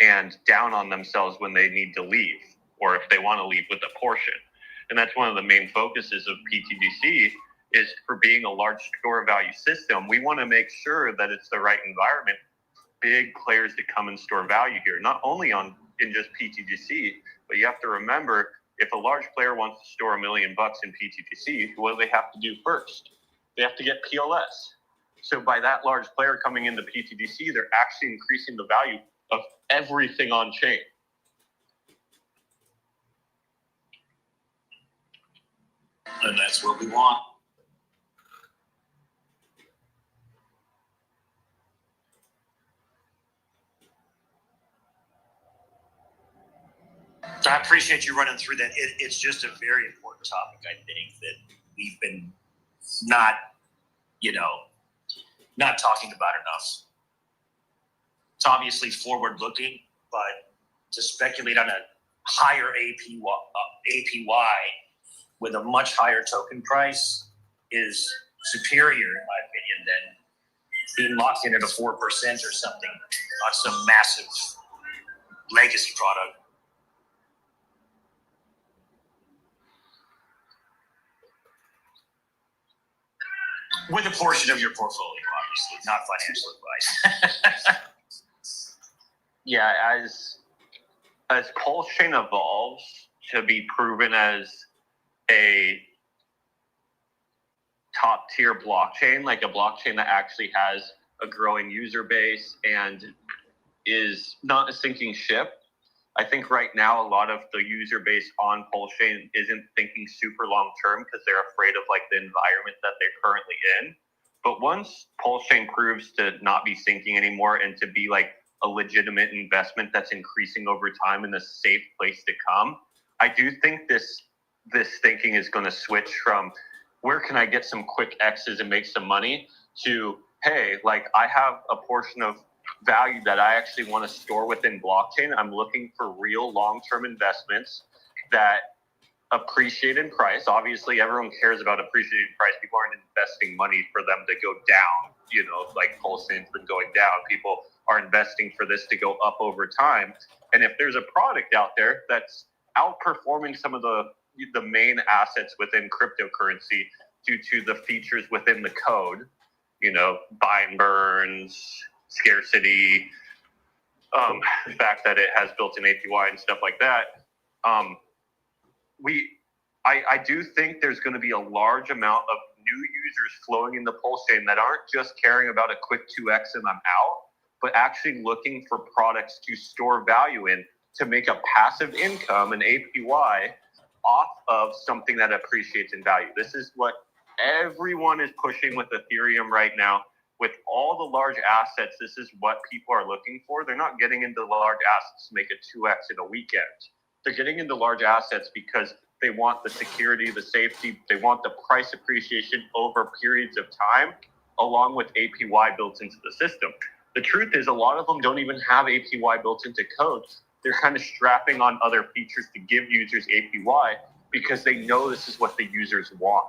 enter in, and down on themselves when they need to leave, or if they want to leave with a portion. And that's one of the main focuses of PTGC, is for being a large store value system. We want to make sure that it's the right environment, big players to come and store value here, not only in just PTGC, but you have to remember, if a large player wants to store $1 million in PTGC, what do they have to do first? They have to get PLS. So by that large player coming into PTGC, they're actually increasing the value of everything on chain. And that's what we want. So I appreciate you running through that. It's just a very important topic, I think, that we've been not talking about enough. It's obviously forward looking, but to speculate on a higher APY with a much higher token price is superior, in my opinion, than being locked in at a 4% or something on some massive legacy product. With a portion of your portfolio, obviously, not financial advice. Yeah, as Pulse Chain evolves to be proven as a top tier blockchain, like a blockchain that actually has a growing user base and is not a sinking ship. I think right now a lot of the user base on Pulse Chain isn't thinking super long term because they're afraid of like the environment that they're currently in. But once Pulse Chain proves to not be sinking anymore and to be like a legitimate investment that's increasing over time and a safe place to come. I do think this thinking is going to switch from where can I get some quick X's and make some money to, hey, like I have a portion of value that I actually want to store within blockchain. I'm looking for real long-term investments that appreciate in price. Obviously, everyone cares about appreciating price. People aren't investing money for them to go down, like Pulse Chain's been going down. People are investing for this to go up over time. And if there's a product out there that's outperforming some of the main assets within cryptocurrency due to the features within the code, bind burns, scarcity, the fact that it has built-in APY and stuff like that, I do think there's going to be a large amount of new users flowing in the Pulse Chain that aren't just caring about a quick 2x and I'm out, but actually looking for products to store value in to make a passive income, an APY, off of something that appreciates in value. This is what everyone is pushing with Ethereum right now. With all the large assets, this is what people are looking for. They're not getting into large assets to make a 2x in a weekend. They're getting into large assets because they want the security, the safety, they want the price appreciation over periods of time, along with APY built into the system. The truth is a lot of them don't even have APY built into code. They're kind of strapping on other features to give users APY because they know this is what the users want.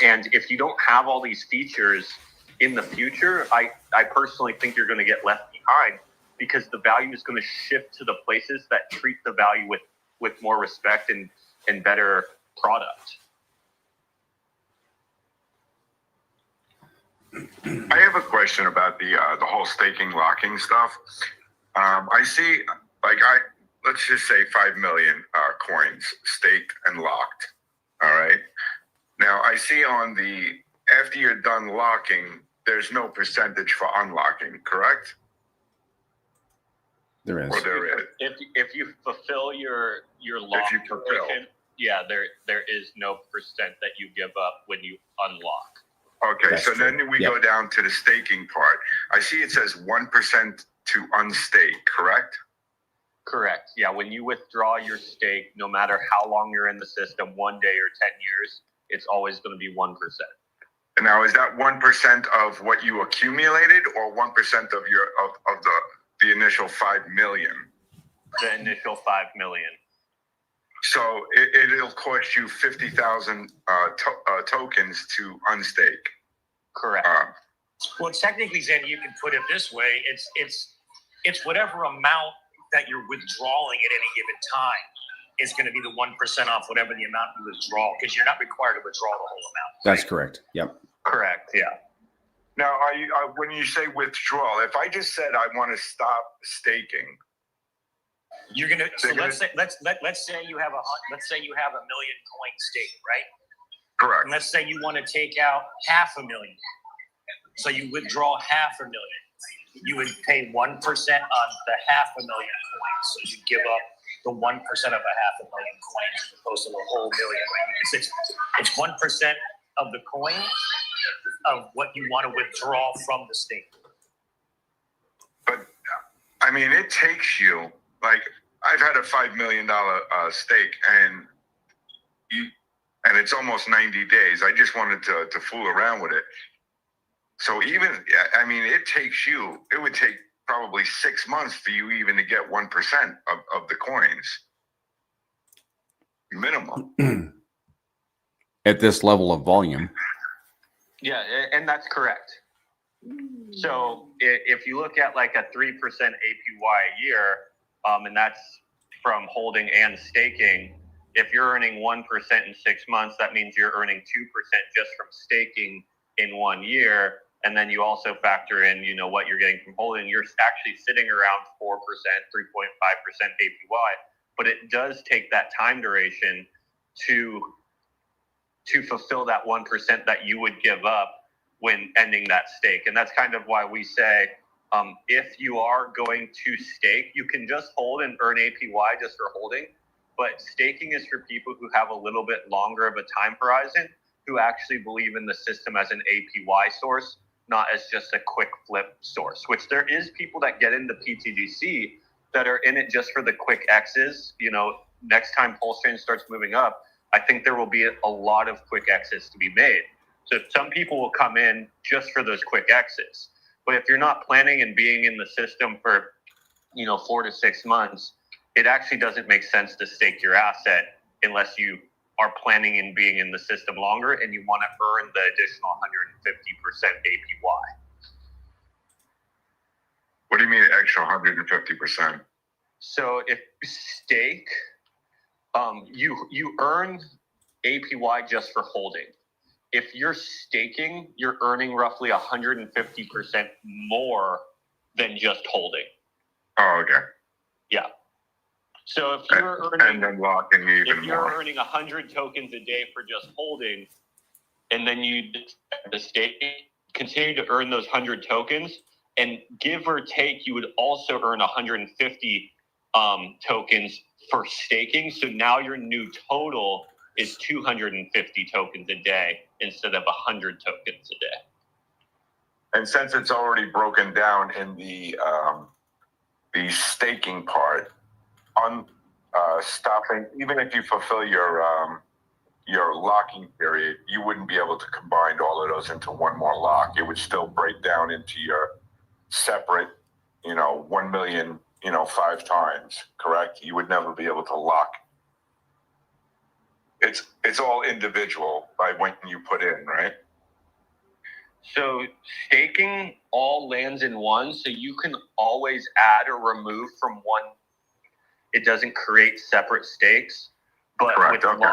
And if you don't have all these features in the future, I personally think you're going to get left behind because the value is going to shift to the places that treat the value with more respect and better product. I have a question about the whole staking locking stuff. I see, let's just say 5 million coins staked and locked. All right. Now I see after you're done locking, there's no percentage for unlocking, correct? There is. Or there is. If you fulfill your lock duration, yeah, there is no percent that you give up when you unlock. Okay, That's so true. then we go down to the staking part. I see it says 1% to unstake, correct? Correct. Yeah, when you withdraw your stake, no matter how long you're in the system, 1 day or 10 years, it's always going to be 1%. And now, is that 1% of what you accumulated, or 1% of the initial 5 million? The initial 5 million. So it'll cost you 50,000 tokens to unstake. Correct. Well, technically, Zen, you can put it this way: it's whatever amount that you're withdrawing at any given time is going to be the 1% off whatever the amount you withdraw, because you're not required to withdraw the whole amount. That's correct. Yep. Correct. Yeah. Now, when you say withdrawal, if I just said I want to stop staking, You're gonna. So let's say you have $1 million coin stake, right? correct? And let's say you want to take out 500,000. So you withdraw 500,000. You would pay 1% on the 500,000 coins. So you give up the 1% of 500,000 coins as opposed to the whole million. Right? It's 1% of the coin of what you want to withdraw from the stake. But I mean, it takes you, like, I've had a $5 million stake, and it's almost 90 days. I just wanted to fool around with it. So it would take probably 6 months for you even to get 1% of the coins. Minimum. At this level of volume. Yeah, and that's correct. So if you look at like a 3% APY a year, and that's from holding and staking, if you're earning 1% in 6 months, that means you're earning 2% just from staking in 1 year. And then you also factor in, what you're getting from holding. You're actually sitting around 4%, 3.5% APY. But it does take that time duration to fulfill that 1% that you would give up when ending that stake. And that's kind of why we say, if you are going to stake, you can just hold and earn APY just for holding. But staking is for people who have a little bit longer of a time horizon, who actually believe in the system as an APY source, not as just a quick flip source, which there is people that get into PTGC that are in it just for the quick X's. You know, next time pulse chain starts moving up, I think there will be a lot of quick X's to be made. So some people will come in just for those quick X's. But if you're not planning and being in the system for, 4 to 6 months, it actually doesn't make sense to stake your asset unless you are planning and being in the system longer and you want to earn the additional 150% APY. What do you mean extra 150%? So if you stake, you earn APY just for holding. If you're staking, you're earning roughly 150% more than just holding. Oh, okay. Yeah. So if you're earning, and then locking even if you're more. earning 100 tokens a day for just holding, and then you the stake, continue to earn those 100 tokens, and give or take, you would also earn 150 tokens for staking. So now your new total is 250 tokens a day instead of 100 tokens a day. And since it's already broken down in the staking part, on stopping, even if you fulfill your locking period, you wouldn't be able to combine all of those into one more lock. It would still break down into your separate, 1 million, 5 times, correct? You would never be able to lock. It's all individual by when you put in, right? So staking all lands in one, so you can always add or remove from one. It doesn't create separate stakes, but Correct, with okay.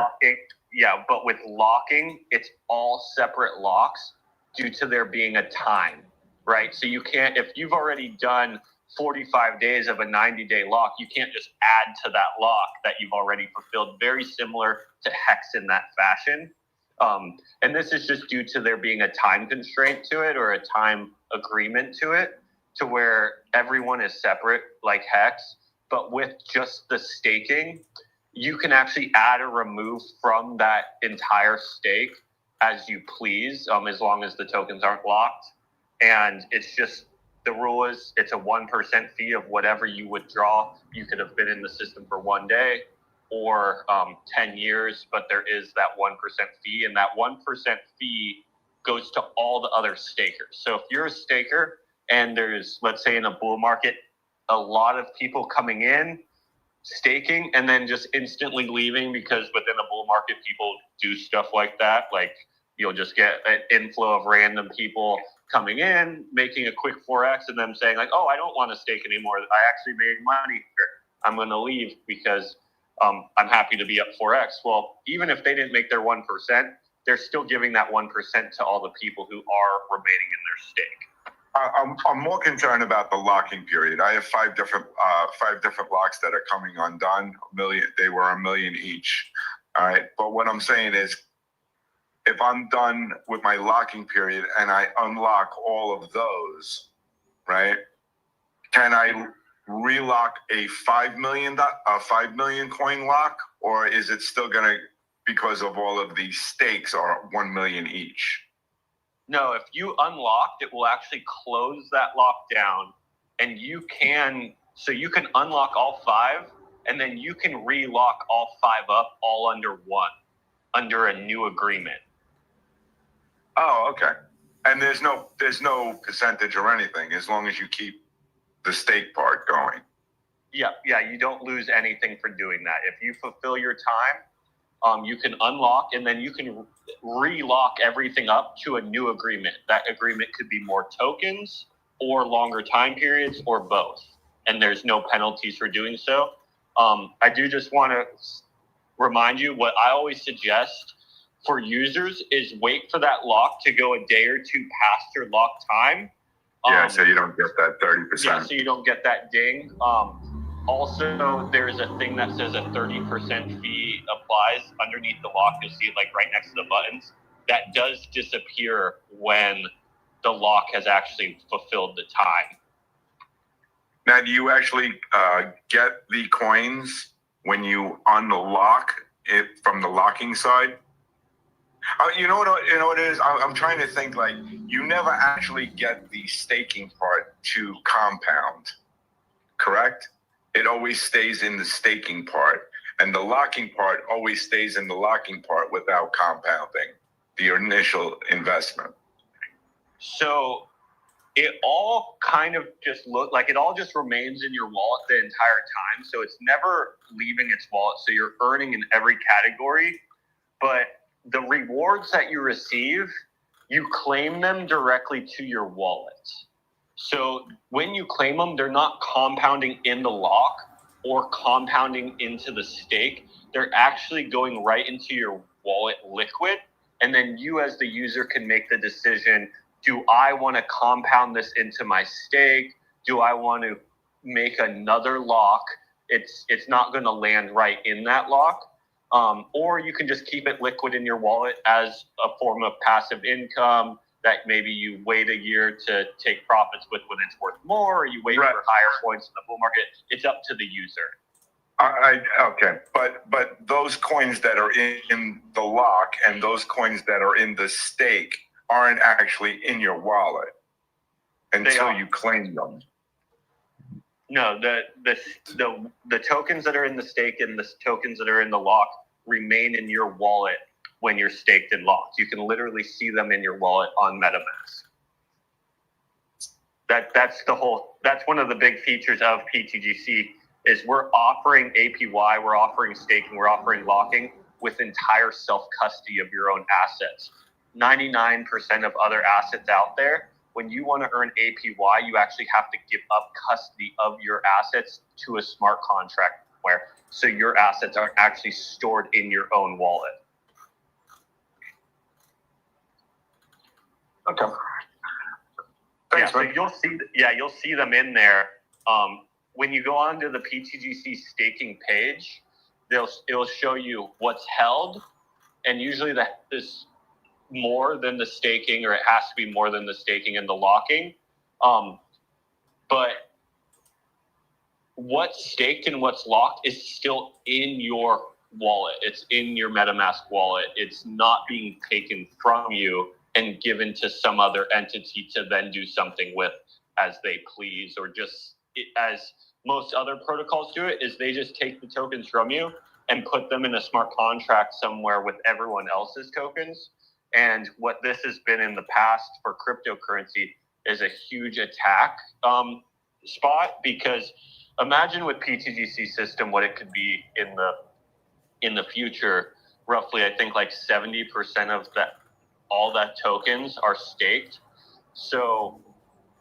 locking, it's all separate locks due to there being a time, right? So you can't, if you've already done 45 days of a 90-day lock, you can't just add to that lock that you've already fulfilled. Very similar to Hex in that fashion. And this is just due to there being a time constraint to it or a time agreement to it, to where everyone is separate like Hex. But with just the staking, you can actually add or remove from that entire stake as you please, as long as the tokens aren't locked. And it's just, the rule is it's a 1% fee of whatever you withdraw. You could have been in the system for 1 day or 10 years, but there is that 1% fee, and that 1% fee goes to all the other stakers. So if you're a staker and there's, let's say in a bull market, a lot of people coming in, staking, and then just instantly leaving, because within a bull market, people do stuff like that. Like you'll just get an inflow of random people coming in, making a quick 4X, and them saying like, oh, I don't want to stake anymore. I actually made money here. I'm going to leave because I'm happy to be up 4X. Well, even if they didn't make their 1%, they're still giving that 1% to all the people who are remaining in their stake. I'm more concerned about the locking period. I have 5 different locks that are coming undone. They were $1 million each. All right. But what I'm saying is, if I'm done with my locking period and I unlock all of those, right? Can I relock a 5 million coin lock, or is it still gonna, because of all of these stakes, are 1 million each? No, if you unlocked, it will actually close that lock down, and you can unlock all 5, and then you can relock all 5 up all under a new agreement. Oh, okay. And there's no percentage or anything as long as you keep the stake part going. Yeah, you don't lose anything for doing that. If you fulfill your time, you can unlock, and then you can relock everything up to a new agreement. That agreement could be more tokens or longer time periods or both. And there's no penalties for doing so. I do just want to remind you, what I always suggest for users is wait for that lock to go a day or 2 past your lock time. So you don't get that 30%. Yeah, so you don't get that ding. Also, there's a thing that says a 30% fee applies underneath the lock. You'll see it like right next to the buttons. That does disappear when the lock has actually fulfilled the time. Now, do you actually get the coins when you unlock it from the locking side? You know what it is? I'm trying to think, like, you never actually get the staking part to compound, correct? It always stays in the staking part, and the locking part always stays in the locking part without compounding the initial investment. So it all kind of just it all just remains in your wallet the entire time. So it's never leaving its wallet. So you're earning in every category, but the rewards that you receive, you claim them directly to your wallet. So when you claim them, they're not compounding in the lock or compounding into the stake. They're actually going right into your wallet liquid. And then you as the user can make the decision, do I want to compound this into my stake? Do I want to make another lock? It's not going to land right in that lock. Or you can just keep it liquid in your wallet as a form of passive income that maybe you wait a year to take profits with when it's worth more, or you wait Right. for higher points in the bull market. It's up to the user. Okay, but those coins that are in the lock and those coins that are in the stake aren't actually in your wallet until you claim them. No, the tokens that are in the stake and the tokens that are in the lock remain in your wallet when you're staked and locked. You can literally see them in your wallet on MetaMask. That's one of the big features of PTGC is we're offering APY, we're offering staking, we're offering locking with entire self-custody of your own assets. 99% of other assets out there, when you want to earn APY, you actually have to give up custody of your assets to a smart contract so your assets are actually stored in your own wallet. Okay. Thanks, So man. you'll see them in there. When you go onto the PTGC staking page, it'll show you what's held, and usually that is more than the staking, or it has to be more than the staking and the locking. But what's staked and what's locked is still in your wallet. It's in your MetaMask wallet. It's not being taken from you and given to some other entity to then do something with as they please, or just as most other protocols do it, is they just take the tokens from you and put them in a smart contract somewhere with everyone else's tokens. And what this has been in the past for cryptocurrency is a huge attack spot, because imagine with PTGC system what it could be in the future. Roughly, I think like 70% of all that tokens are staked. So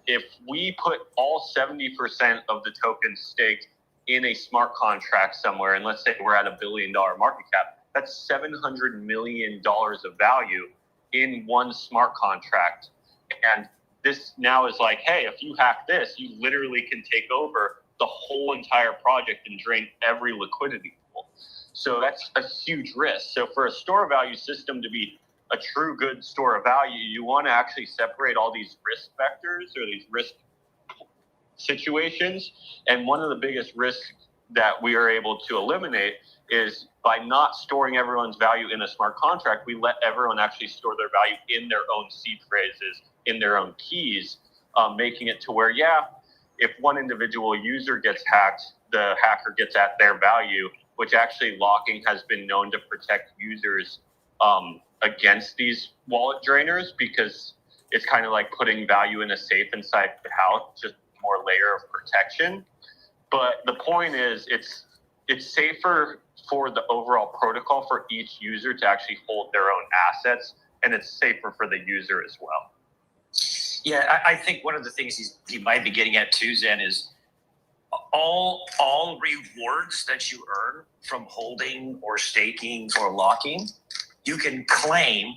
if we put all 70% of the tokens staked in a smart contract somewhere, and let's say we're at $1 billion market cap, that's $700 million of value in one smart contract. And this now is like, hey, if you hack this, you literally can take over the whole entire project and drain every liquidity pool. So that's a huge risk. So for a store of value system to be a true good store of value, you want to actually separate all these risk vectors or these risk situations. And one of the biggest risks that we are able to eliminate is by not storing everyone's value in a smart contract, we let everyone actually store their value in their own seed phrases, in their own keys, making it to where, if one individual user gets hacked, the hacker gets at their value, which actually locking has been known to protect users against these wallet drainers, because it's kind of like putting value in a safe inside the house, just more layer of protection. But the point is, it's safer for the overall protocol for each user to actually hold their own assets, and it's safer for the user as well. Yeah, I think one of the things he might be getting at too, Zen, is all rewards that you earn from holding or staking or locking, you can claim.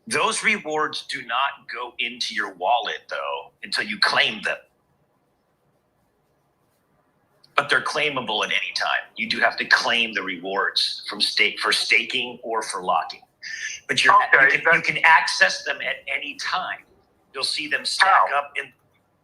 Those rewards do not go into your wallet, though, until you claim them. But they're claimable at any time. You do have to claim the rewards for staking or for locking. But you can access them at any time. You'll see them stack up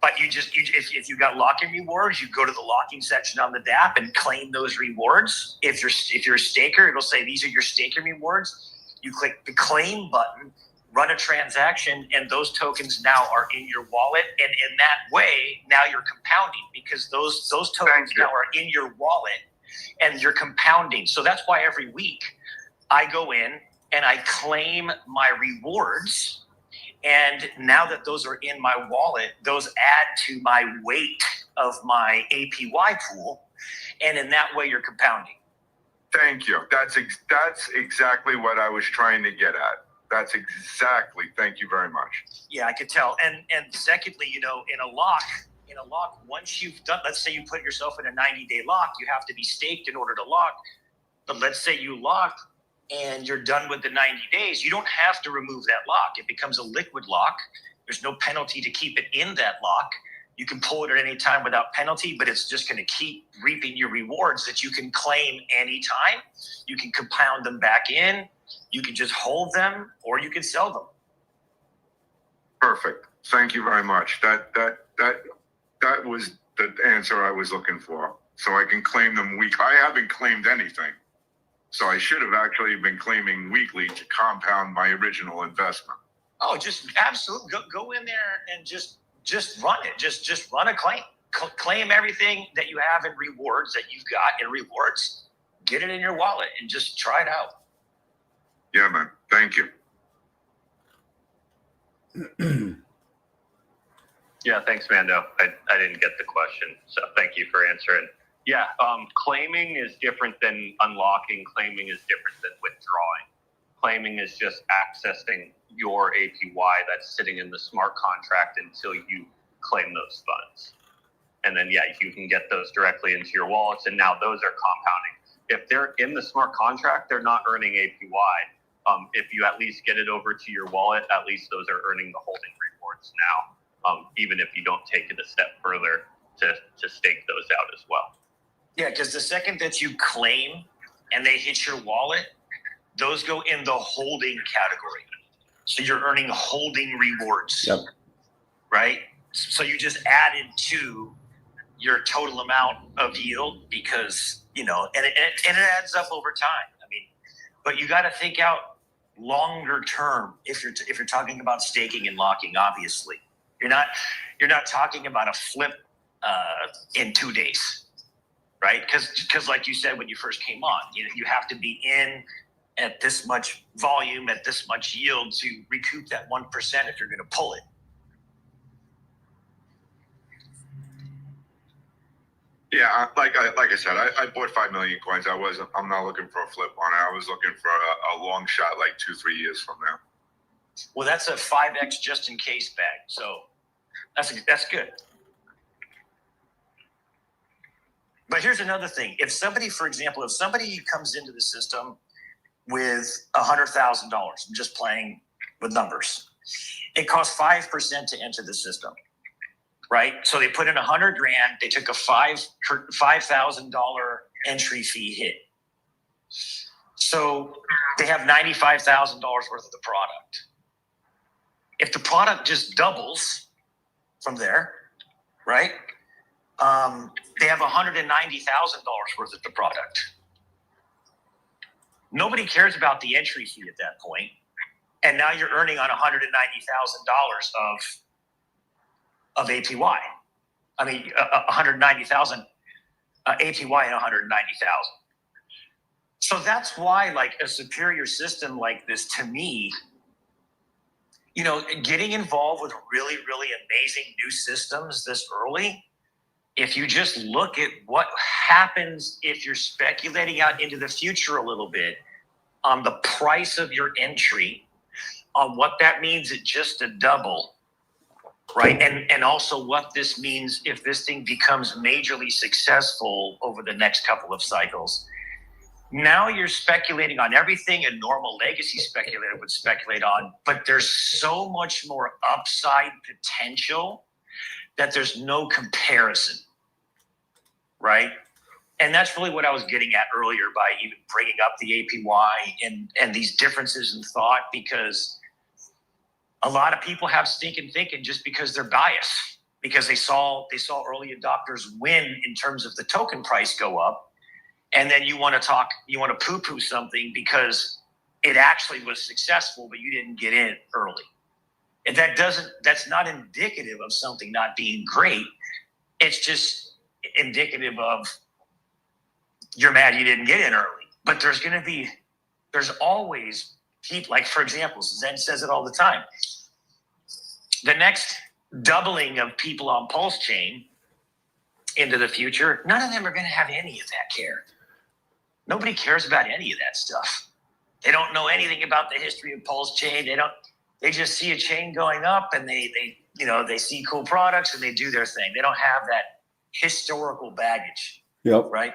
but if you got locking rewards, you go to the locking section on the DApp and claim those rewards. If you're a staker, it'll say these are your staking rewards. You click the claim button, run a transaction, and those tokens now are in your wallet. And in that way, now you're compounding because those tokens now are in your wallet and you're compounding. So that's why every week I go in and I claim my rewards. And now that those are in my wallet, those add to my weight of my APY pool. And in that way, you're compounding. Thank you. That's exactly what I was trying to get at. That's exactly. Thank you very much. Yeah, I could tell. And secondly, in a lock, once you've done, let's say you put yourself in a 90-day lock, you have to be staked in order to lock. But let's say you lock and you're done with the 90 days, you don't have to remove that lock. It becomes a liquid lock. There's no penalty to keep it in that lock. You can pull it at any time without penalty, but it's just going to keep reaping your rewards that you can claim anytime. You can compound them back in. You can just hold them, or you can sell them. Perfect. Thank you very much. That was the answer I was looking for. So I can claim them weekly. I haven't claimed anything. So I should have actually been claiming weekly to compound my original investment. Oh, just absolutely go in there and just run it. Just run a claim. Claim everything that you have in rewards that you've got in rewards. Get it in your wallet and just try it out. Yeah, man. Thank you. Yeah, thanks, Mando. I didn't get the question, so thank you for answering. Yeah, claiming is different than unlocking. Claiming is different than withdrawing. Claiming is just accessing your APY that's sitting in the smart contract until you claim those funds. And then, yeah, you can get those directly into your wallets, and now those are compounding. If they're in the smart contract, they're not earning APY. If you at least get it over to your wallet, at least those are earning the holding rewards now, even if you don't take it a step further to stake those out as well. Yeah, because the second that you claim and they hit your wallet, those go in the holding category. So you're earning holding rewards. Yep. Right? So you just added to your total amount of yield because, and it adds up over time. I mean, but you got to think out longer term if you're talking about staking and locking. Obviously, you're not talking about a flip in 2 days, right? Because like you said when you first came on, you have to be in at this much volume, at this much yield to recoup that 1% if you're going to pull it. Yeah, like I said, I bought 5 million coins. I'm not looking for a flip on it. I was looking for a long shot, like 2-3 years from now. Well, that's a 5x just in case bag. So that's good. But here's another thing. If somebody comes into the system with $100,000, I'm just playing with numbers. It costs 5% to enter the system. Right, so they put in $100,000. They took a $5,000 entry fee hit. So they have $95,000 worth of the product. If the product just doubles from there, right? They have $190,000 worth of the product. Nobody cares about the entry fee at that point, and now you're earning on $190,000 of APY. I mean, 190,000 APY and 190,000. So that's why, like, a superior system like this, to me, getting involved with really, really amazing new systems this early, if you just look at what happens if you're speculating out into the future a little bit on the price of your entry, on what that means at just a double, right? And also what this means if this thing becomes majorly successful over the next couple of cycles. Now you're speculating on everything a normal legacy speculator would speculate on, but there's so much more upside potential that there's no comparison, right? And that's really what I was getting at earlier by even bringing up the APY and these differences in thought, because a lot of people have stinking thinking just because they're biased, because they saw early adopters win in terms of the token price go up. And then you want to poo-poo something because it actually was successful, but you didn't get in early. And that's not indicative of something not being great. It's just indicative of you're mad you didn't get in early. But there's always people, like, for example, Zen says it all the time. The next doubling of people on Pulse Chain into the future, none of them are going to have any of that care. Nobody cares about any of that stuff. They don't know anything about the history of Pulse Chain. They just see a chain going up, and they see cool products and they do their thing. They don't have that historical baggage. Yep. Right?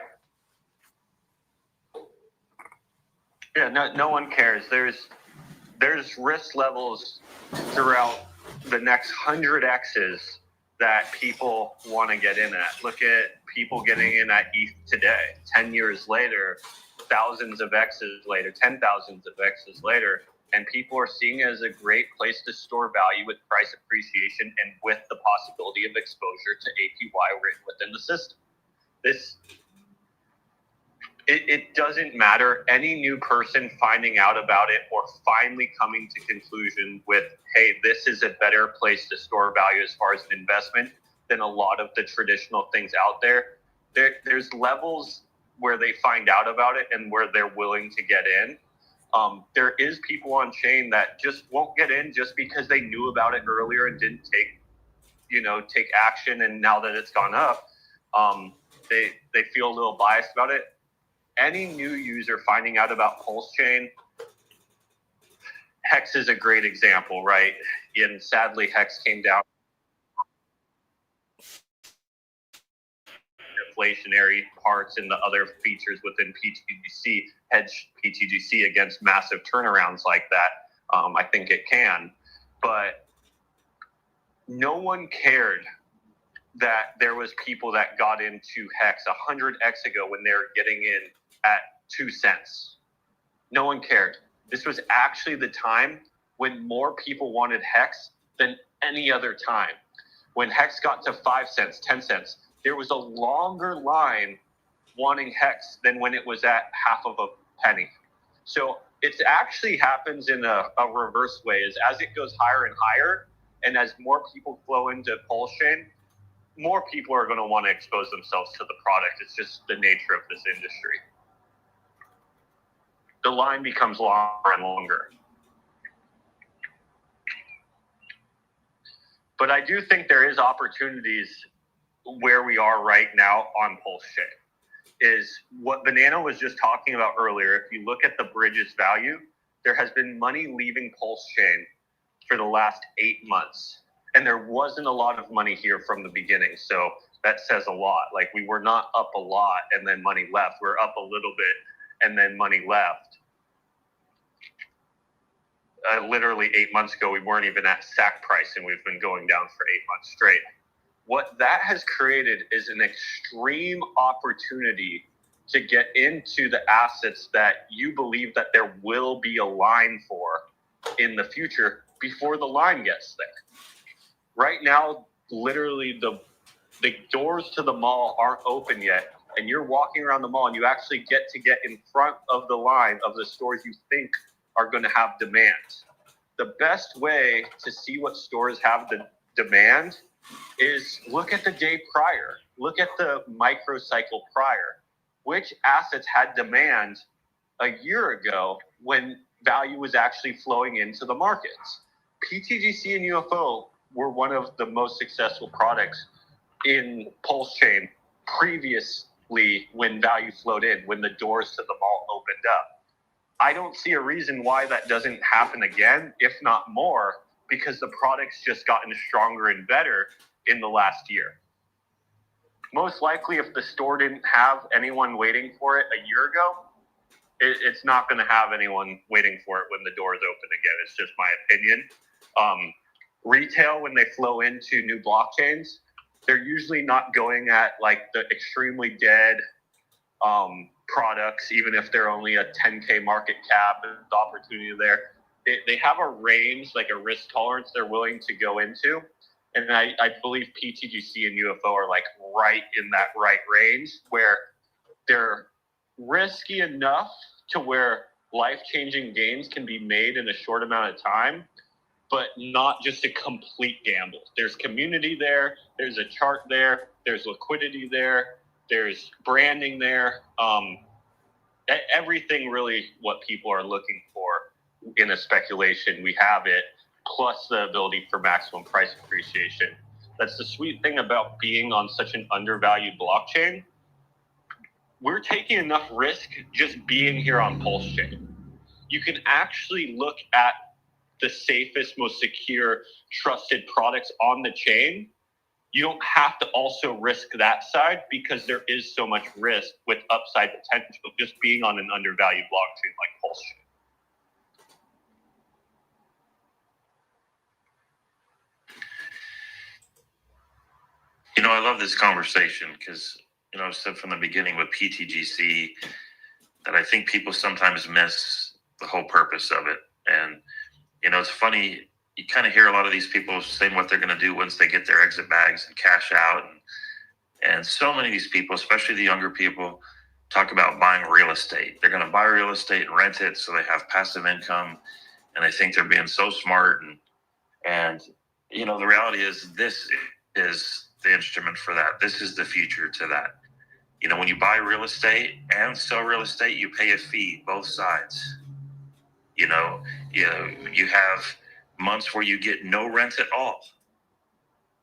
Yeah, no one cares. There's risk levels throughout the next 100 X's that people want to get in at. Look at people getting in at ETH today. 10 years later, thousands of X's later, 10,000s of X's later, and people are seeing it as a great place to store value with price appreciation and with the possibility of exposure to APY written within the system. It doesn't matter. Any new person finding out about it or finally coming to conclusion with, hey, this is a better place to store value as far as an investment than a lot of the traditional things out there. There's levels where they find out about it and where they're willing to get in. There is people on chain that just won't get in just because they knew about it earlier and didn't take action. And now that it's gone up, they feel a little biased about it. Any new user finding out about Pulse Chain, Hex is a great example, right? And sadly, Hex came down inflationary parts and the other features within PTGC, hedge PTGC against massive turnarounds like that. I think it can, but no one cared that there was people that got into Hex 100x ago when they were getting in at 2 cents. No one cared. This was actually the time when more people wanted Hex than any other time. When Hex got to 5 cents, 10 cents, there was a longer line wanting Hex than when it was at half of a penny. So it actually happens in a reverse way. As it goes higher and higher, and as more people flow into Pulse Chain, more people are going to want to expose themselves to the product. It's just the nature of this industry. The line becomes longer and longer. But I do think there is opportunities where we are right now on Pulse Chain. Is what Banana was just talking about earlier. If you look at the bridges value, there has been money leaving Pulse Chain for the last 8 months. And there wasn't a lot of money here from the beginning. So that says a lot. Like, we were not up a lot and then money left. We're up a little bit and then money left. Literally 8 months ago, we weren't even at SAC price, and we've been going down for 8 months straight. What that has created is an extreme opportunity to get into the assets that you believe that there will be a line for in the future before the line gets there. Right now, literally the doors to the mall aren't open yet, and you're walking around the mall and you actually get in front of the line of the stores you think are going to have demand. The best way to see what stores have the demand is look at the day prior. Look at the microcycle prior. Which assets had demand a year ago when value was actually flowing into the markets? PTGC and UFO were one of the most successful products in Pulse Chain previously when value flowed in, when the doors to the mall opened up. I don't see a reason why that doesn't happen again, if not more, because the product's just gotten stronger and better in the last year. Most likely, if the store didn't have anyone waiting for it a year ago, it's not going to have anyone waiting for it when the doors open again. It's just my opinion. Retail, when they flow into new blockchains, they're usually not going at like the extremely dead products, even if they're only a 10K market cap and the opportunity there. They have a range, like a risk tolerance they're willing to go into. And I believe PTGC and UFO are like right in that right range where they're risky enough to where life-changing gains can be made in a short amount of time, but not just a complete gamble. There's community there, there's a chart there, there's liquidity there, there's branding there. Everything really what people are looking for in a speculation, we have it, plus the ability for maximum price appreciation. That's the sweet thing about being on such an undervalued blockchain. We're taking enough risk just being here on Pulse Chain. You can actually look at the safest, most secure, trusted products on the chain. You don't have to also risk that side because there is so much risk with upside potential just being on an undervalued blockchain like Pulse Chain. I love this conversation because, I've said from the beginning with PTGC that I think people sometimes miss the whole purpose of it. And, it's funny, you kind of hear a lot of these people saying what they're going to do once they get their exit bags and cash out. And so many of these people, especially the younger people, talk about buying real estate. They're going to buy real estate and rent it so they have passive income. And they think they're being so smart. And the reality is this is the instrument for that. This is the future to that. When you buy real estate and sell real estate, you pay a fee, both sides. You have months where you get no rent at all,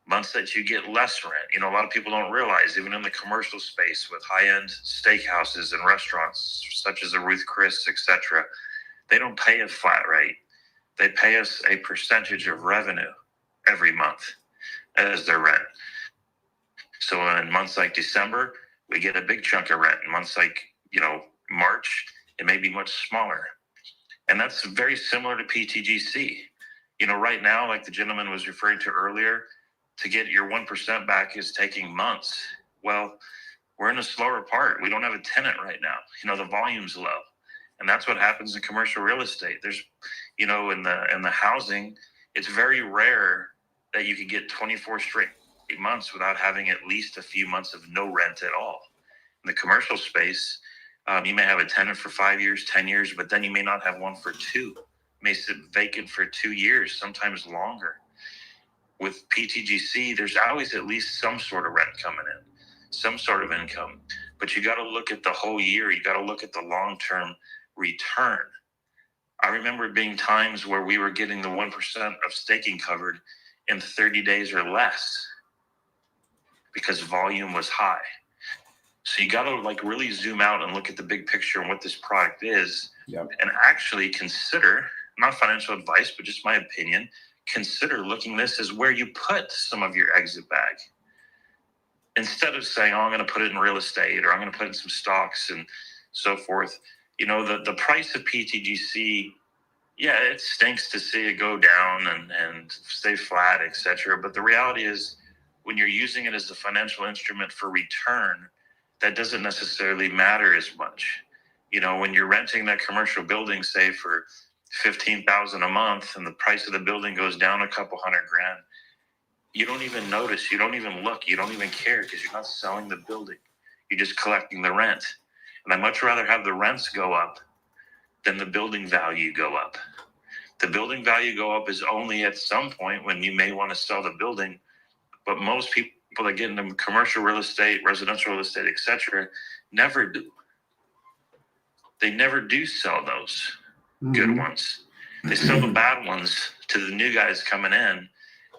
months that you get less rent. A lot of people don't realize, even in the commercial space with high-end steakhouses and restaurants such as the Ruth Chris, etc., they don't pay a flat rate. They pay us a percentage of revenue every month as their rent. So in months like December, we get a big chunk of rent. In months like, March, it may be much smaller. And that's very similar to PTGC. Right now, like the gentleman was referring to earlier, to get your 1% back is taking months. Well, we're in a slower part. We don't have a tenant right now. The volume's low. And that's what happens in commercial real estate. There's, in the housing, it's very rare that you can get 24 straight months without having at least a few months of no rent at all. In the commercial space, you may have a tenant for 5 years, 10 years, but then you may not have one for 2. You may sit vacant for 2 years, sometimes longer. With PTGC, there's always at least some sort of rent coming in, some sort of income. But you got to look at the whole year. You got to look at the long-term return. I remember being times where we were getting the 1% of staking covered in 30 days or less because volume was high. So you got to really zoom out and look at the big picture and what this product is. Yep. And actually consider, not financial advice, but just my opinion, consider looking this as where you put some of your exit bag. Instead of saying, I'm going to put it in real estate or I'm going to put it in some stocks and so forth. The price of PTGC, yeah, it stinks to see it go down and stay flat, etc. But the reality is when you're using it as a financial instrument for return, that doesn't necessarily matter as much. When you're renting that commercial building, say for $15,000 a month, and the price of the building goes down a couple $100,000, you don't even notice, you don't even look, you don't even care because you're not selling the building. You're just collecting the rent. And I'd much rather have the rents go up than the building value go up. The building value go up is only at some point when you may want to sell the building, but most people that get into commercial real estate, residential real estate, etc., never do. They never do sell those good ones. They sell the bad ones to the new guys coming in,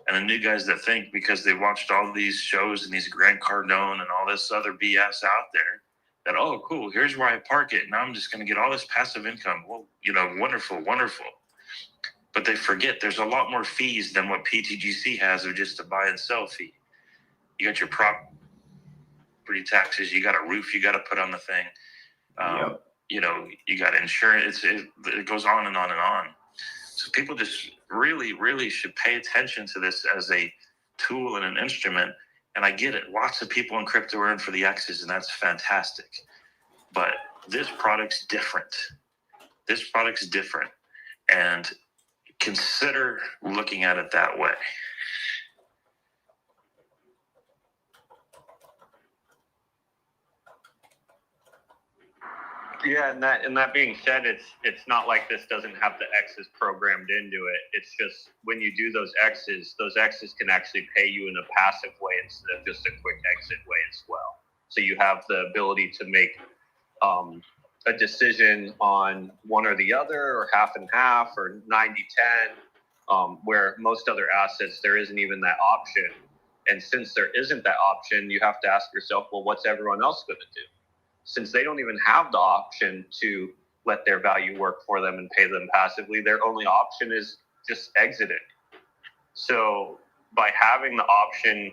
and the new guys that think because they watched all these shows and these Grant Cardone and all this other BS out there that, oh, cool, here's where I park it. Now I'm just going to get all this passive income. Well, wonderful, wonderful. But they forget there's a lot more fees than what PTGC has of just a buy and sell fee. You got your property taxes, you got a roof you got to put on the thing. You got insurance. It goes on and on and on. So people just really, really should pay attention to this as a tool and an instrument. And I get it. Lots of people in crypto are in for the X's, and that's fantastic. But this product's different. This product's different. And consider looking at it that way. Yeah, and that being said, it's not like this doesn't have the X's programmed into it. It's just when you do those X's can actually pay you in a passive way instead of just a quick exit way as well. So you have the ability to make a decision on one or the other, or half and half, or 90-10, where most other assets there isn't even that option. And since there isn't that option, you have to ask yourself, well, what's everyone else going to do? Since they don't even have the option to let their value work for them and pay them passively, their only option is just exiting. So by having the option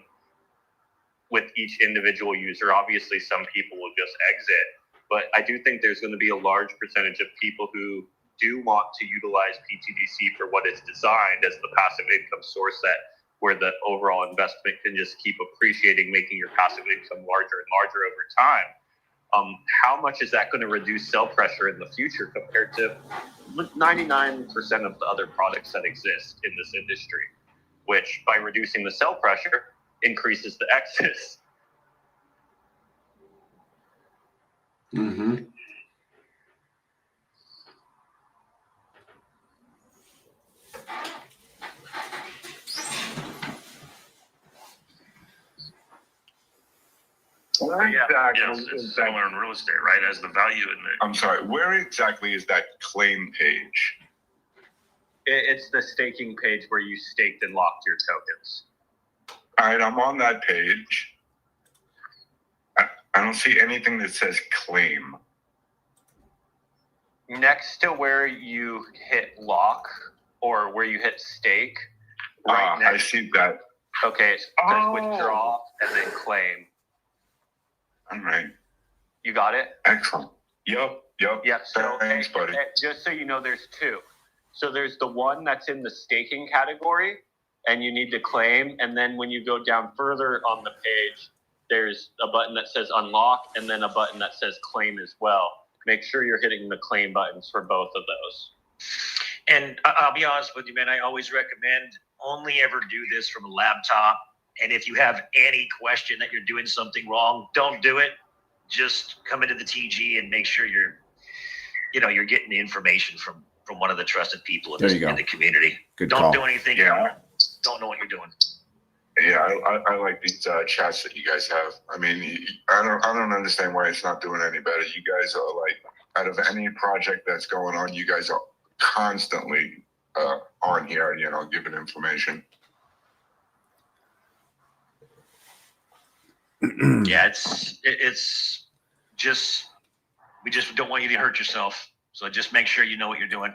with each individual user, obviously some people will just exit, but I do think there's going to be a large percentage of people who do want to utilize PTDC for what it's designed as the passive income source, that where the overall investment can just keep appreciating, making your passive income larger and larger over time. How much is that going to reduce sell pressure in the future compared to 99% of the other products that exist in this industry, which by reducing the sell pressure increases the exits. Mm-hmm. Where exactly Yes, is it's that? similar in real estate, right? As the value in the I'm sorry. Where exactly is that claim page? It's the staking page where you staked and locked your tokens. All right, I'm on that page. I don't see anything that says claim. Next to where you hit lock or where you hit stake, right I next. see that. Okay, so it says withdraw and then claim. All right. You got it? Excellent. Yep. Yep. So Thanks, buddy. just so you know, there's two. So there's the one that's in the staking category, and you need to claim. And then when you go down further on the page, there's a button that says unlock, and then a button that says claim as well. Make sure you're hitting the claim buttons for both of those. And I'll be honest with you, man, I always recommend only ever do this from a laptop. And if you have any question that you're doing something wrong, don't do it. Just come into the TG and make sure you're getting the information from one of the trusted people in the community. Good don't call. do anything you don't know what you're doing. Yeah, I like these chats that you guys have. I mean, I don't understand why it's not doing any better. You guys are like, out of any project that's going on, you guys are constantly on here, giving information. Yeah, it's just, we just don't want you to hurt yourself. So just make sure you know what you're doing.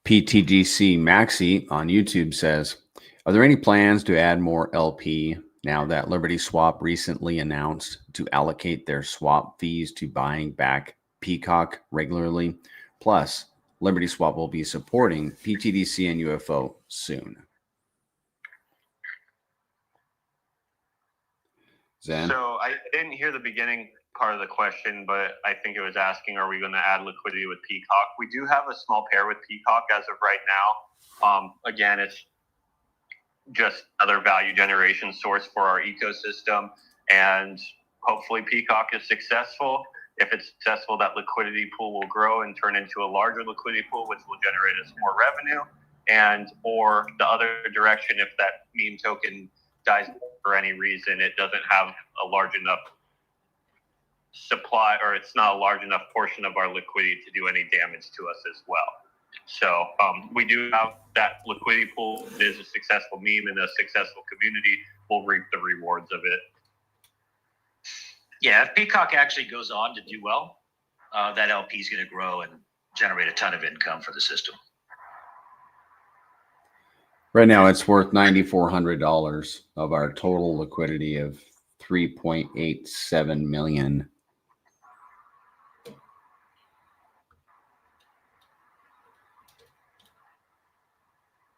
PTGC Maxi on YouTube says, are there any plans to add more LP now that Liberty Swap recently announced to allocate their swap fees to buying back Peacock regularly? Plus, Liberty Swap will be supporting PTDC and UFO soon. Zen? So I didn't hear the beginning part of the question, but I think it was asking, are we going to add liquidity with Peacock? We do have a small pair with Peacock as of right now. Again, it's just another value generation source for our ecosystem, and hopefully Peacock is successful. If it's successful, that liquidity pool will grow and turn into a larger liquidity pool, which will generate us more revenue. And or the other direction, if that meme token dies for any reason, it doesn't have a large enough supply, or it's not a large enough portion of our liquidity to do any damage to us as well. So we do have that liquidity pool. It is a successful meme, and a successful community will reap the rewards of it. Yeah, if Peacock actually goes on to do well, that LP is going to grow and generate a ton of income for the system. Right now, it's worth $9,400 of our total liquidity of $3.87 million.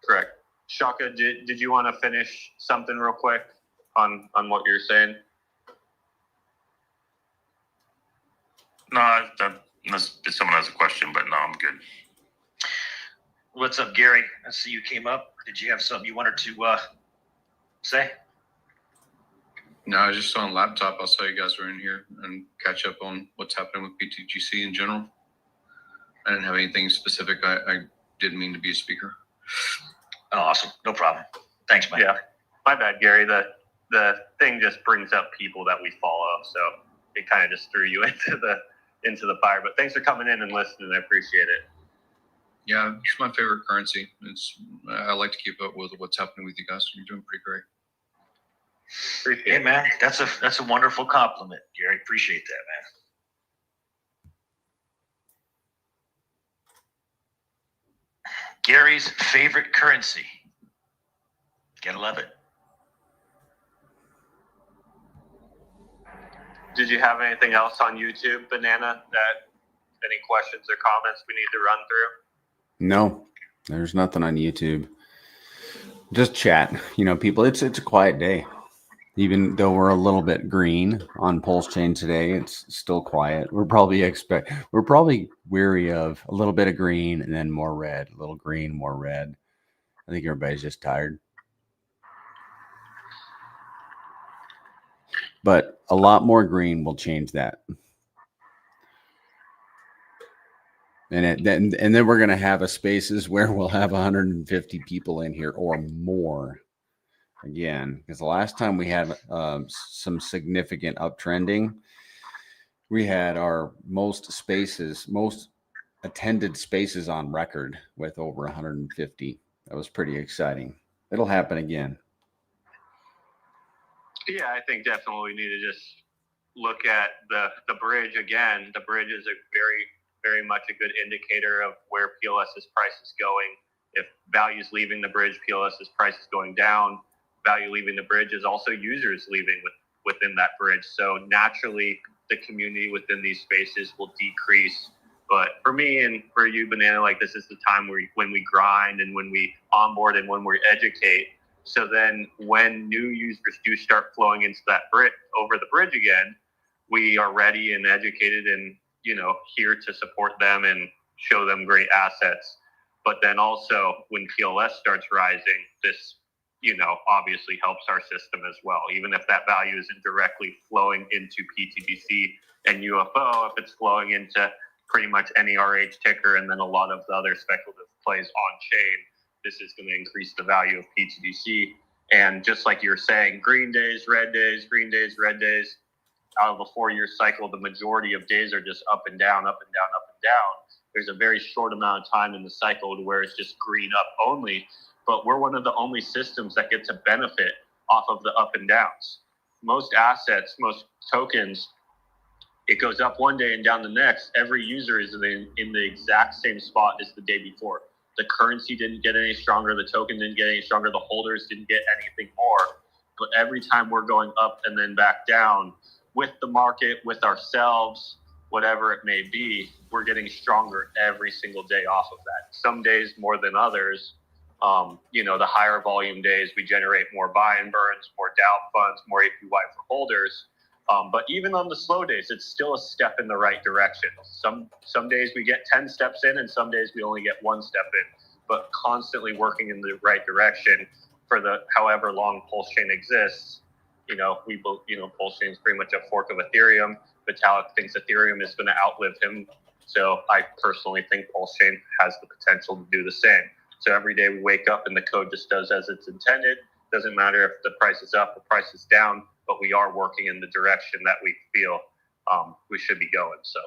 Correct. Shaka, did you want to finish something real quick on what you're saying? No, unless someone has a question, but no, I'm good. What's up, Gary? I see you came up. Did you have something you wanted to say? No, just on laptop. I saw you guys were in here and catch up on what's happening with PTGC in general. I didn't have anything specific. I didn't mean to be a speaker. Oh, awesome. No problem. Thanks, Mike. Yeah, my bad, Gary. The thing just brings up people that we follow, so it kind of just threw you into the fire. But thanks for coming in and listening. I appreciate it. Yeah, it's my favorite currency. I like to keep up with what's happening with you guys. You're doing pretty great. Appreciate Hey, it. man, that's a wonderful compliment, Gary. Appreciate that, man. Gary's favorite currency. Gotta love it. Did you have anything else on YouTube, Banana? Any questions or comments we need to run through? No, there's nothing on YouTube. Just chat. People, it's a quiet day. Even though we're a little bit green on Pulse Chain today, it's still quiet. We're probably weary of a little bit of green and then more red, a little green, more red. I think everybody's just tired. But a lot more green will change that. And then we're going to have a spaces where we'll have 150 people in here or more. Again, because the last time we had some significant uptrending, we had our most attended spaces on record with over 150. That was pretty exciting. It'll happen again. Yeah, I think definitely we need to just look at the bridge again. The bridge is a very, very much a good indicator of where PLS's price is going. If value is leaving the bridge, PLS's price is going down. Value leaving the bridge is also users leaving within that bridge. So naturally, the community within these spaces will decrease. But for me and for you, Banana, like this is the time when we grind and when we onboard and when we educate. So then when new users do start flowing into that bridge, over the bridge again, we are ready and educated and, here to support them and show them great assets. But then also when PLS starts rising, this, obviously helps our system as well. Even if that value isn't directly flowing into PTGC and UFO, if it's flowing into pretty much any RH ticker and then a lot of the other speculative plays on chain, this is going to increase the value of PTGC. And just like you're saying, green days, red days, green days, red days, out of a 4-year cycle, the majority of days are just up and down, up and down, up and down. There's a very short amount of time in the cycle to where it's just green up only. But we're one of the only systems that get to benefit off of the up and downs. Most assets, most tokens, it goes up one day and down the next. Every user is in the exact same spot as the day before. The currency didn't get any stronger. The token didn't get any stronger. The holders didn't get anything more. But every time we're going up and then back down with the market, with ourselves, whatever it may be, we're getting stronger every single day off of that. Some days more than others. The higher volume days, we generate more buy and burns, more DAO funds, more APY for holders. But even on the slow days, it's still a step in the right direction. Some days we get 10 steps in, and some days we only get 1 step in. But constantly working in the right direction for the however long Pulse Chain exists. Pulse Chain is pretty much a fork of Ethereum. Vitalik thinks Ethereum is going to outlive him. So I personally think Pulse Chain has the potential to do the same. So every day we wake up and the code just does as it's intended. Doesn't matter if the price is up, the price is down, but we are working in the direction that we feel we should be going. So.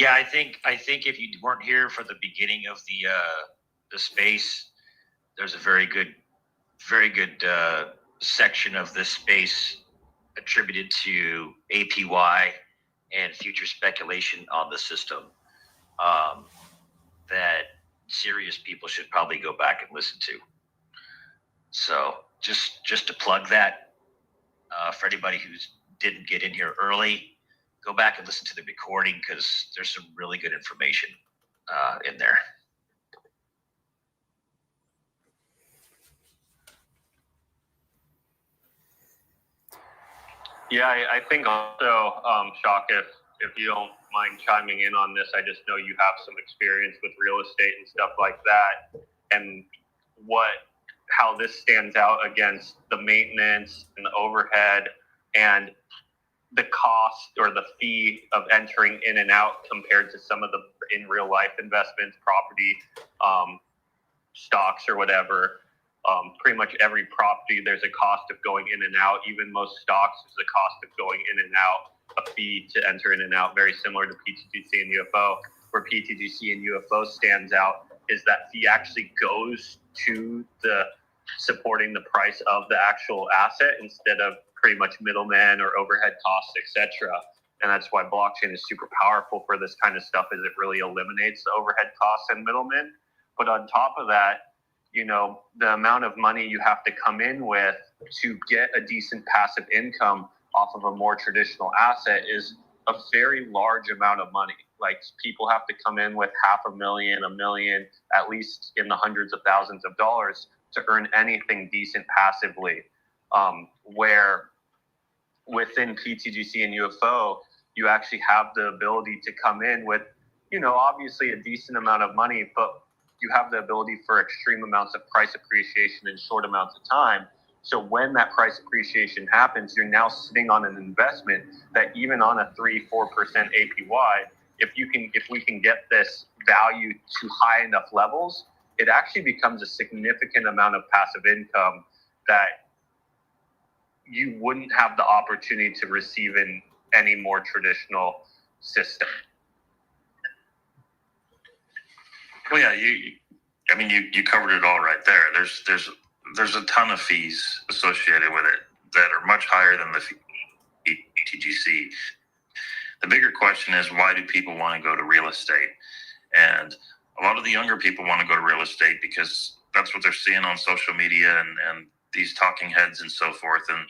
Yeah, I think if you weren't here for the beginning of the space, there's a very good section of this space attributed to APY and future speculation on the system that serious people should probably go back and listen to. So just to plug that for anybody who didn't get in here early, go back and listen to the recording because there's some really good information in there. Yeah, I think also, Shock, if you don't mind chiming in on this, I just know you have some experience with real estate and stuff like that, and how this stands out against the maintenance and the overhead and the cost or the fee of entering in and out compared to some of the in real life investments, property, stocks or whatever. Pretty much every property, there's a cost of going in and out. Even most stocks, there's a cost of going in and out, a fee to enter in and out, very similar to PTGC and UFO. Where PTGC and UFO stands out is that fee actually goes to the supporting the price of the actual asset instead of pretty much middlemen or overhead costs, etc. And that's why blockchain is super powerful for this kind of stuff, is it really eliminates the overhead costs and middlemen. But on top of that, you know, the amount of money you have to come in with to get a decent passive income off of a more traditional asset is a very large amount of money. Like, people have to come in with $500,000, $1 million, at least in the hundreds of thousands of dollars to earn anything decent passively. Where within PTGC and UFO, you actually have the ability to come in with, you know, obviously a decent amount of money, but you have the ability for extreme amounts of price appreciation in short amounts of time. So when that price appreciation happens, you're now sitting on an investment that even on a 3-4% APY, if we can get this value to high enough levels, it actually becomes a significant amount of passive income that you wouldn't have the opportunity to receive in any more traditional system. Well, yeah, you covered it all right there. There's a ton of fees associated with it that are much higher than the PTGC. The bigger question is, why do people want to go to real estate? And a lot of the younger people want to go to real estate because that's what they're seeing on social media and these talking heads and so forth. And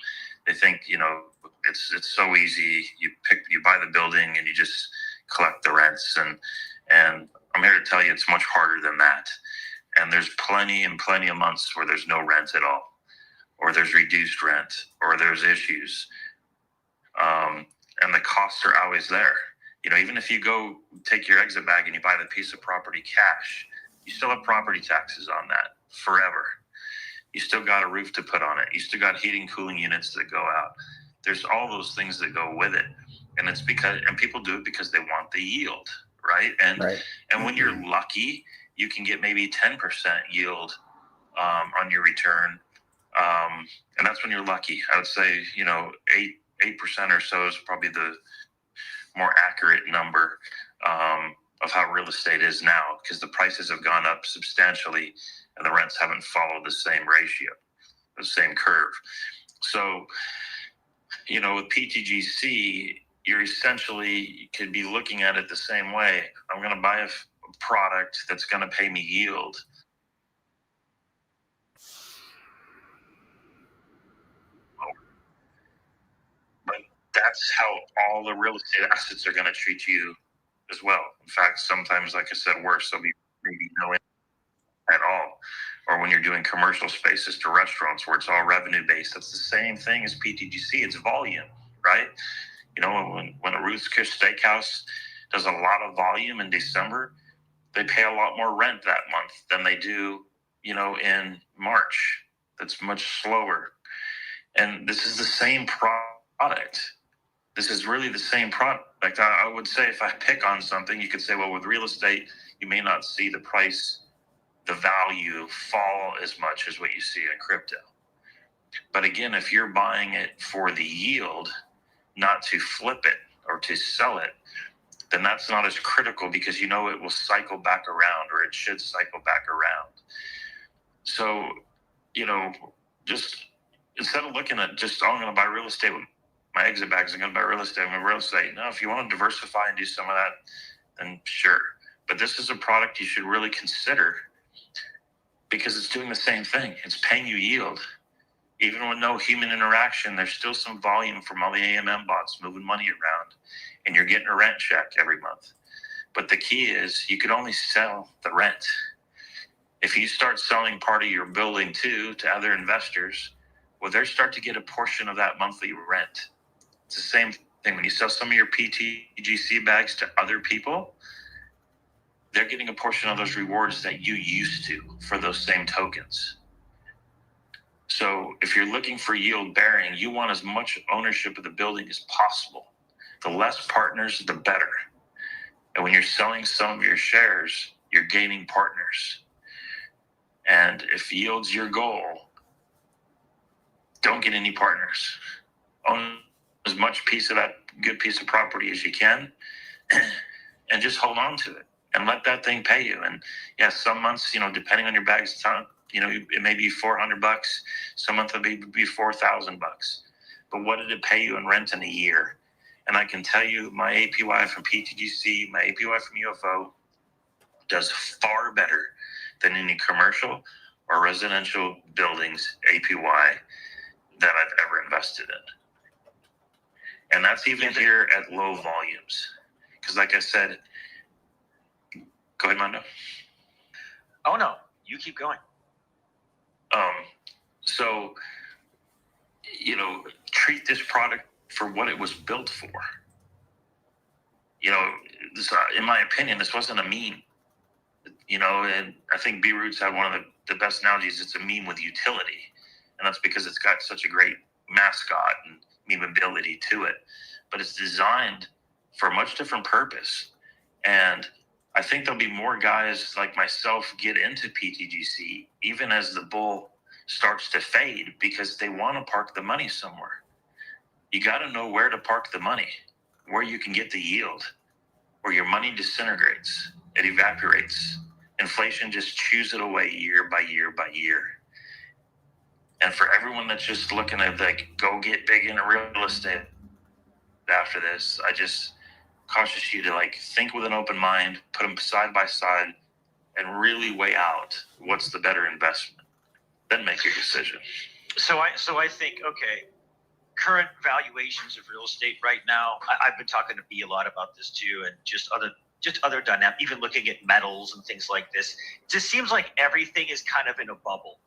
they think, you know, it's so easy. You buy the building and you just collect the rents. And I'm here to tell you it's much harder than that. And there's plenty of months where there's no rent at all, or there's reduced rent, or there's issues. And the costs are always there. You know, even if you go take your exit bag and you buy the piece of property cash, you still have property taxes on that forever. You still got a roof to put on it. You still got heating, cooling units that go out. There's all those things that go with it. And it's because, and people do it because they want the yield, right? And when you're lucky, you can get maybe 10% yield on your return. And that's when you're lucky. I would say, you know, 8% or so is probably the more accurate number of how real estate is now, because the prices have gone up substantially and the rents haven't followed the same ratio, the same curve. So, you know, with PTGC, you're essentially could be looking at it the same way. I'm going to buy a product that's going to pay me yield. But that's how all the real estate assets are going to treat you as well. In fact, sometimes, like I said, worse. There'll be maybe no income at all. Or when you're doing commercial spaces to restaurants where it's all revenue based, that's the same thing as PTGC. It's volume, right? You know, when a Ruth's Chris Steakhouse does a lot of volume in December, they pay a lot more rent that month than they do, you know, in March. That's much slower. And this is the same product. This is really the same product. I would say, if I pick on something, you could say, well, with real estate, you may not see the price, the value fall as much as what you see in crypto. But again, if you're buying it for the yield, not to flip it or to sell it, then that's not as critical, because you know it will cycle back around, or it should cycle back around. So, you know, just instead of looking at just, oh, I'm going to buy real estate with my exit bags, I'm going to buy real estate with real estate. No, if you want to diversify and do some of that, then sure. But this is a product you should really consider, because it's doing the same thing. It's paying you yield. Even with no human interaction, there's still some volume from all the AMM bots moving money around, and you're getting a rent check every month. But the key is you could only sell the rent. If you start selling part of your building to other investors, well, they start to get a portion of that monthly rent. It's the same When you sell some of your PTGC bags to other people, they're getting a portion of those rewards that you used to for those same tokens. So if you're looking for yield bearing, you want as much ownership of the building as possible. The less partners, the better. And when you're selling some of your shares, you're gaining partners. And if yield's your goal, don't get any partners. Own as much piece of that good piece of property as you can and just hold on to it and let that thing pay you. And yeah, some months, depending on your bag's time, it may be $400. Some month it'll be $4,000. But what did it pay you in rent in a year? And I can tell you my APY from PTGC, my APY from UFO does far better than any commercial or residential buildings APY that I've ever invested in. And that's even here at low volumes. Because like I said, go ahead, Mondo. Oh, no, you keep going. So, treat this product for what it was built for. In my opinion, this wasn't a meme. And I think B Roots had one of the best analogies. It's a meme with utility. And that's because it's got such a great mascot and memeability to it. But it's designed for a much different purpose. And I think there'll be more guys like myself get into PTGC even as the bull starts to fade because they want to park the money somewhere. You got to know where to park the money, where you can get the yield, where your money disintegrates, it evaporates. Inflation just chews it away year by year by year. And for everyone that's just looking at go get big into real estate after this, I just caution you to think with an open mind, put them side by side, and really weigh out what's the better investment. Then make your decision. So I think, okay, current valuations of real estate right now, I've been talking to B a lot about this too, and just other dynamics, even looking at metals and things like this. It just seems like everything is kind of in a bubble,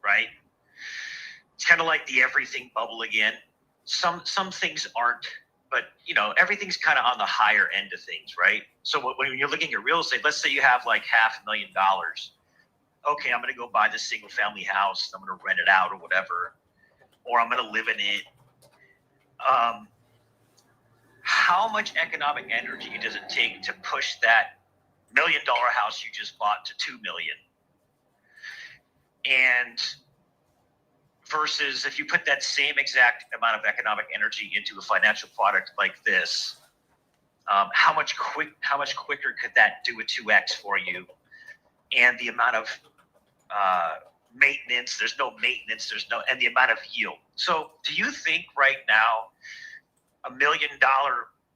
right? It's kind of like the everything bubble again. Some things aren't, but everything's kind of on the higher end of things, right? So when you're looking at real estate, let's say you have $500,000. Okay, I'm going to go buy this single family house. I'm going to rent it out or whatever, or I'm going to live in it. How much economic energy does it take to push that $1 million house you just bought to $2 million? And versus if you put that same exact amount of economic energy into a financial product like this, how much quicker could that do a 2x for you? And the amount of maintenance, there's no maintenance, and the amount of yield. So do you think right now $1 million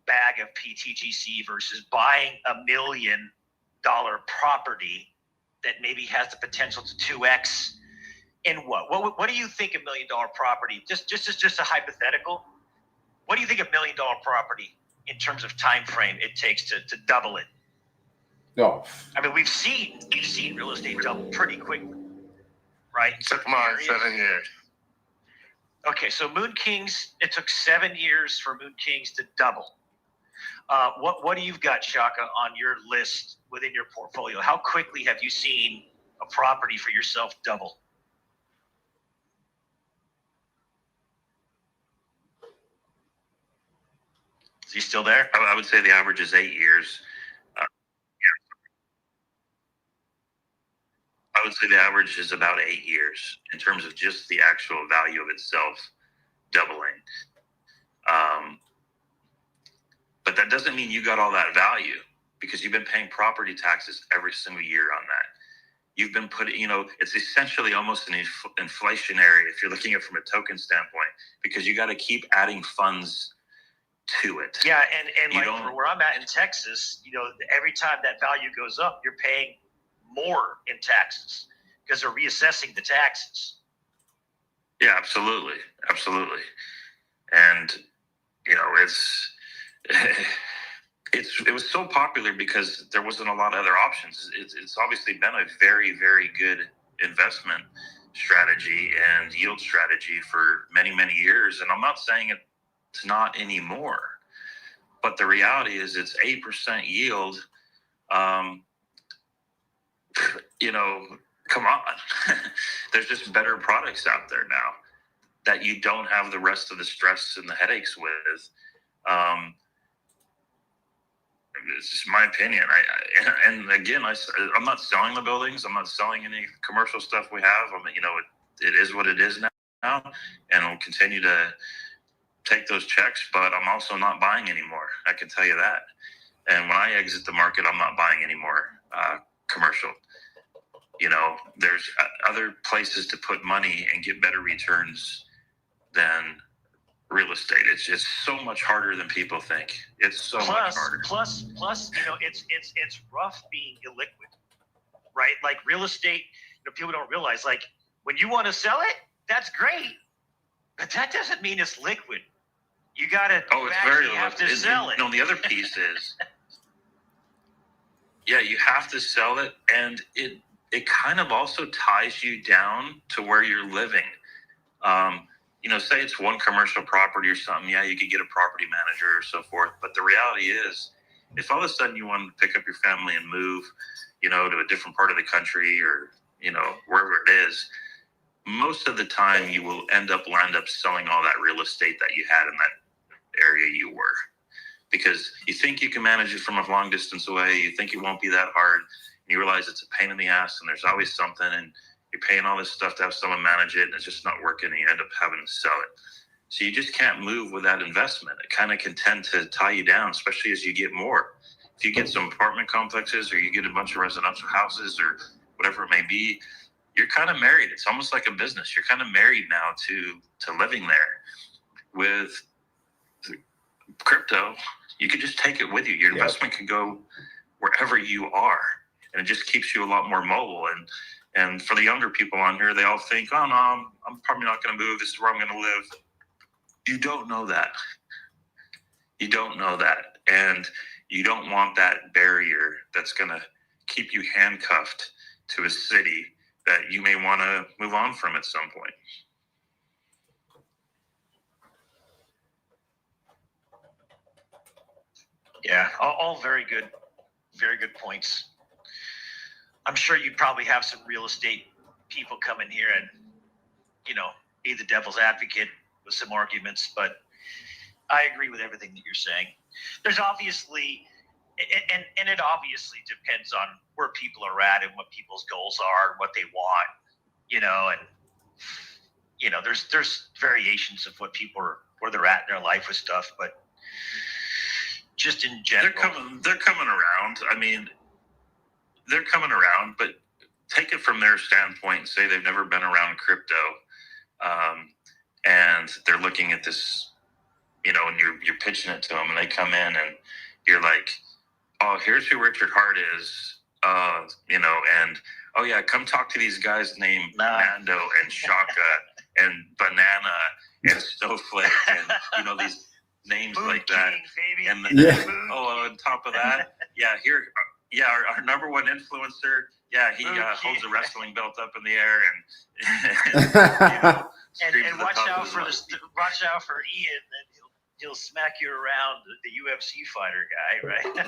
bag of PTGC versus buying $1 million property that maybe has the potential to 2x in what do you think $1 million property, just a hypothetical, what do you think $1 million property in terms of time frame it takes to double it? No. I mean, we've seen real estate double pretty quickly, right? 7 years. Okay, so Moon Kings, it took 7 years for Moon Kings to double. What do you've got, Shaka, on your list within your portfolio? How quickly have you seen a property for yourself double? Is he still there? I would say the average is 8 years. I would say the average is about 8 years in terms of just the actual value of itself doubling. But that doesn't mean you got all that value because you've been paying property taxes every single year on that. You've been putting, it's essentially almost an inflationary if you're looking at it from a token standpoint because you got to keep adding funds to it. Yeah, and for where I'm at in Texas, every time that value goes up, you're paying more in taxes because they're reassessing the taxes. Yeah, absolutely. And it was so popular because there wasn't a lot of other options. It's obviously been a very, very good investment strategy and yield strategy for many, many years. And I'm not saying it It's not anymore. But the reality is it's 8% yield. You know, come on. There's just better products out there now that you don't have the rest of the stress and the headaches with. It's just my opinion. And again, I'm not selling the buildings. I'm not selling any commercial stuff we have. I mean, you know, it is what it is now, and we'll continue to take those checks. But I'm also not buying anymore. I can tell you that. And when I exit the market, I'm not buying anymore commercial. You know, there's other places to put money and get better returns than real estate. It's so much harder than people think. It's so much harder. Plus, you know, it's rough being illiquid, right? Like real estate, you know, people don't realize, like, when you want to sell it, that's great, but that doesn't mean it's liquid. You gotta have to sell it. No, the other piece is, yeah, you have to sell it, and it kind of also ties you down to where you're living. You know, say it's one commercial property or something, yeah, you could get a property manager or so forth. But the reality is, if all of a sudden you want to pick up your family and move, you know, to a different part of the country or, you know, wherever it is, most of the time you will end up selling all that real estate that you had in that area you were. Because you think you can manage it from a long distance away, you think it won't be that hard, and you realize it's a pain in the ass and there's always something, and you're paying all this stuff to have someone manage it, and it's just not working, and you end up having to sell it. So you just can't move with that investment. It kind of can tend to tie you down, especially as you get more. If you get some apartment complexes or you get a bunch of residential houses or whatever it may be, you're kind of married. It's almost like a business. You're kind of married now to living there. With crypto, you can just take it with you. Your investment can go wherever you are, and it just keeps you a lot more mobile. And for the younger people on here, they all think, oh, no, I'm probably not going to move. This is where I'm going to live. You don't know that. You don't know that. And you don't want that barrier that's going to keep you handcuffed to a city that you may want to move on from at some point. Yeah, all very good points. I'm sure you probably have some real estate people come in here and, you know, be the devil's advocate with some arguments, but I agree with everything that you're saying. There's obviously, and it obviously depends on where people are at and what people's goals are and what they want, you know, and, you know, there's variations of what people are, where they're at in their life with stuff, but just in general. They're coming around. I mean, they're coming around, but take it from their standpoint and say they've never been around crypto, and they're looking at this, you know, and you're pitching it to them, and they come in and you're like, oh, here's who Richard Hart is, you know, and oh yeah, come talk to these guys named Nando and Shaka and Banana and Snowflake and, you know, these names Moon like that. King, baby. And then, on top of that, our number one influencer, he holds a wrestling belt up in the air and you know, and watch out for Ian, and he'll smack you around, the UFC fighter guy, right?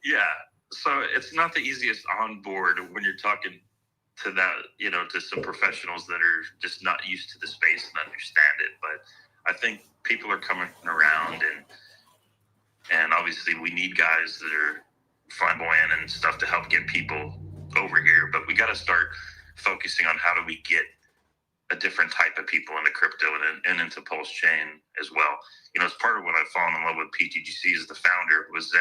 Yeah. So it's not the easiest on board when you're talking to that, you know, to some professionals that are just not used to the space and understand it. But I think people are coming around, and obviously we need guys that are flamboyant and stuff to help get people over here. But we got to start focusing on how do we get a different type of people into crypto and into Pulse Chain as well. You know, it's part of what I've fallen in love with PTGC as the founder was Zen,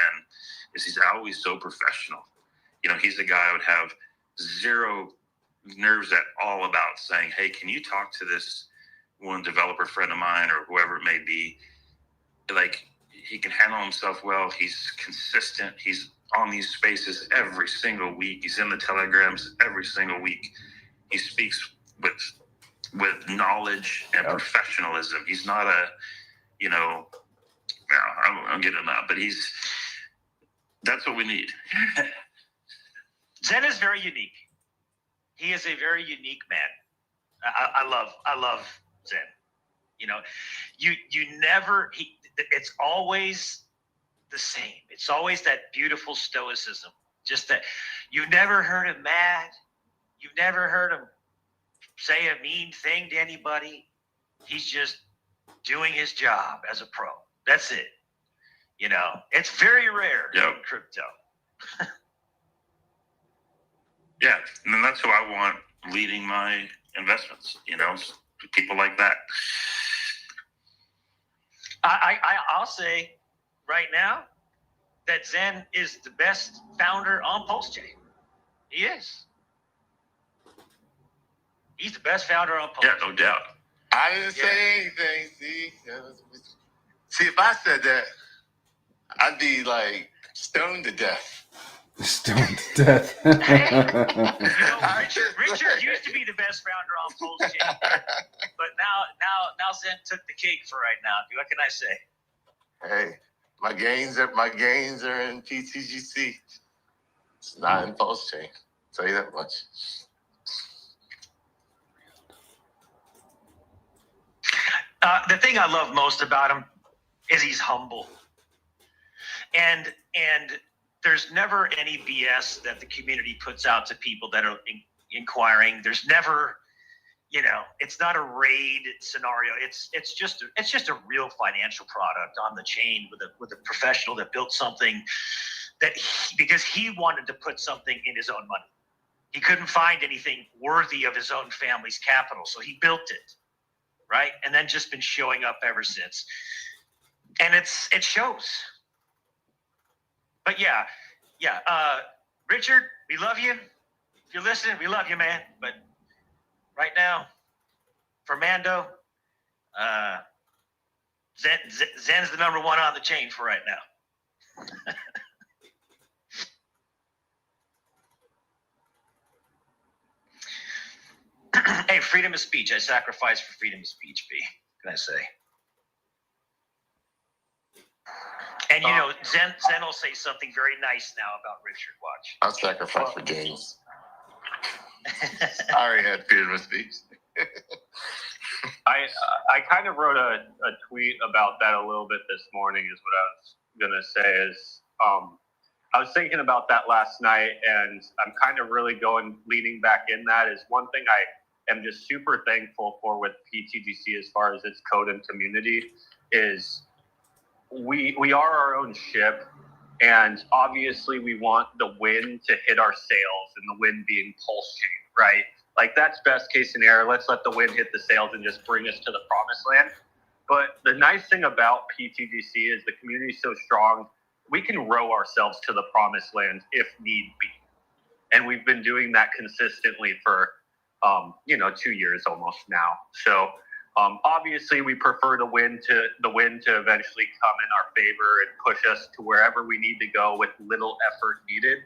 is he's always so professional. You know, he's a guy I would have zero nerves at all about saying, hey, can you talk to this one developer friend of mine or whoever it may be? Like, he can handle himself well. He's consistent. He's on these spaces every single week. He's in the telegrams every single week. He speaks with knowledge and professionalism. He's not a, you know, I'm getting that, but that's what we need. Zen is very unique. He is a very unique man. I love Zen. You know, you never. It's always the same. It's always that beautiful stoicism. Just that you've never heard him mad. You've never heard him say a mean thing to anybody. He's just doing his job as a pro. That's it. You know, it's very rare in crypto. Yeah, and then that's who I want leading my investments. You know, people like that. I'll say right now that Zen is the best founder on Pulse Chain. He is. He's the best founder on Pulse. Yeah, no doubt. I didn't say anything. See, if I said that, I'd be like stoned to death. Stoned to death. Richard used to be the best founder on Pulse Chain, but now Zen took the cake for right now. What can I say? Hey, my gains are in PTGC. It's not in Pulse Chain. I'll tell you that much. The thing I love most about him is he's humble, and there's never any BS that the community puts out to people that are inquiring. There's never, you know, it's not a raid scenario. It's just a real financial product on the chain with a professional that built something that because he wanted to put something in his own money. He couldn't find anything worthy of his own family's capital, so he built it, right? And then just been showing up ever since. And it shows. But yeah, Richard, we love you. If you're listening, we love you, man. But right now, for Mando, Zen's the number one on the chain for right now. Hey, freedom of speech. I sacrifice for freedom of speech, B. What can I say? And, you know, Zen will say something very nice now about Richard. Watch. I'll sacrifice for gains. I already had freedom of speech. I kind of wrote a tweet about that a little bit this morning is what I was going to say is I was thinking about that last night and I'm kind of really leaning back in that is one thing I am just super thankful for with PTGC as far as its code and community is we are our own ship, and obviously we want the win to hit our sails, and the win being Pulse Chain, right? Like that's best case scenario. Let's let the win hit the sails and just bring us to the promised land. But the nice thing about PTGC is the community is so strong, we can row ourselves to the promised land if need be. And we've been doing that consistently for 2 years almost now. So obviously, we prefer the win to eventually come in our favor and push us to wherever we need to go with little effort needed.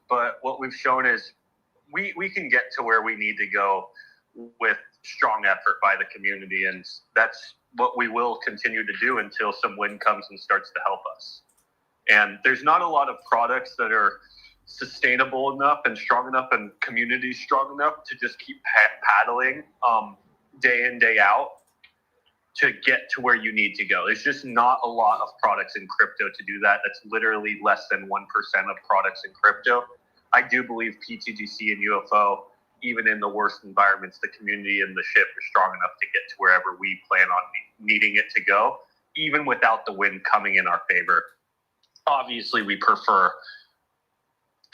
But what we've shown is we can get to where we need to go with strong effort by the community, and that's what we will continue to do until some win comes and starts to help us. And there's not a lot of products that are sustainable enough and strong enough and community strong enough to just keep paddling day in, day out to get to where you need to go. There's just not a lot of products in crypto to do that. That's literally less than 1% of products in crypto. I do believe PTGC and UFO, even in the worst environments, the community and the ship are strong enough to get to wherever we plan on needing it to go, even without the wind coming in our favor. Obviously, we prefer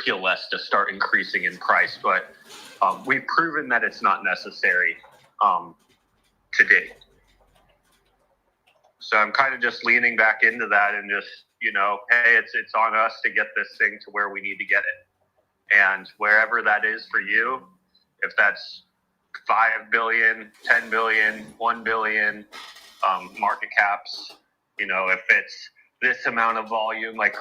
PLS to start increasing in price, but we've proven that it's not necessary to date. So I'm kind of just leaning back into that and just, hey, it's on us to get this thing to where we need to get it. And wherever that is for you, if that's 5 billion, 10 billion, 1 billion market caps, if it's this amount of volume, like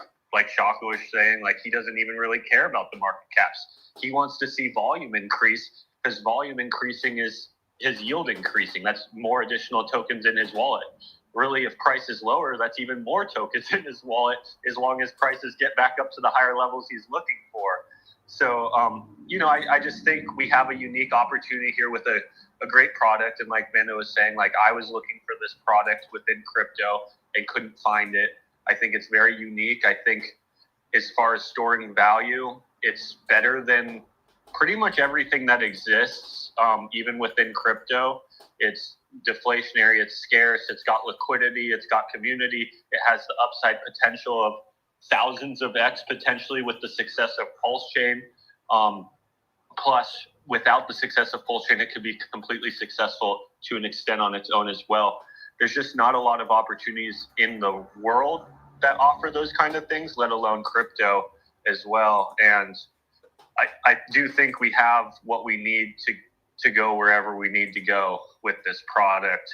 Shaka was saying, like he doesn't even really care about the market caps. He wants to see volume increase because volume increasing is his yield increasing. That's more additional tokens in his wallet. Really, if price is lower, that's even more tokens in his wallet as long as prices get back up to the higher levels he's looking for. So, I just think we have a unique opportunity here with a great product. And like Mendo was saying, like I was looking for this product within crypto and couldn't find it. I think it's very unique. I think as far as storing value, it's better than pretty much everything that exists, even within crypto. It's deflationary, it's scarce, it's got liquidity, it's got community, it has the upside potential of thousands of X potentially with the success of Pulse Chain. Plus, without the success of Pulse Chain, it could be completely successful to an extent on its own as well. There's just not a lot of opportunities in the world that offer those kind of things, let alone crypto as well. And I do think we have what we need to go wherever we need to go with this product.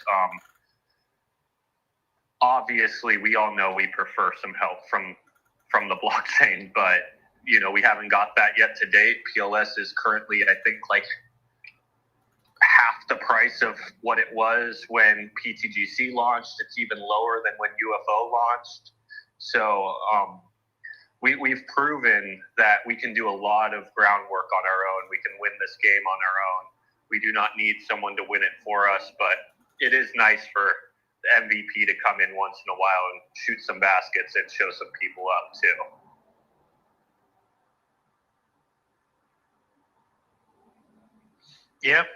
Obviously, we all know we prefer some help from the blockchain, but we haven't got that yet to date. PLS is currently, I think, like half the price of what it was when PTGC launched. It's even lower than when UFO launched. So we've proven that we can do a lot of groundwork on our own. We can win this game on our own. We do not need someone to win it for us, but it is nice for the MVP to come in once in a while and shoot some baskets and show some people up too. Yep.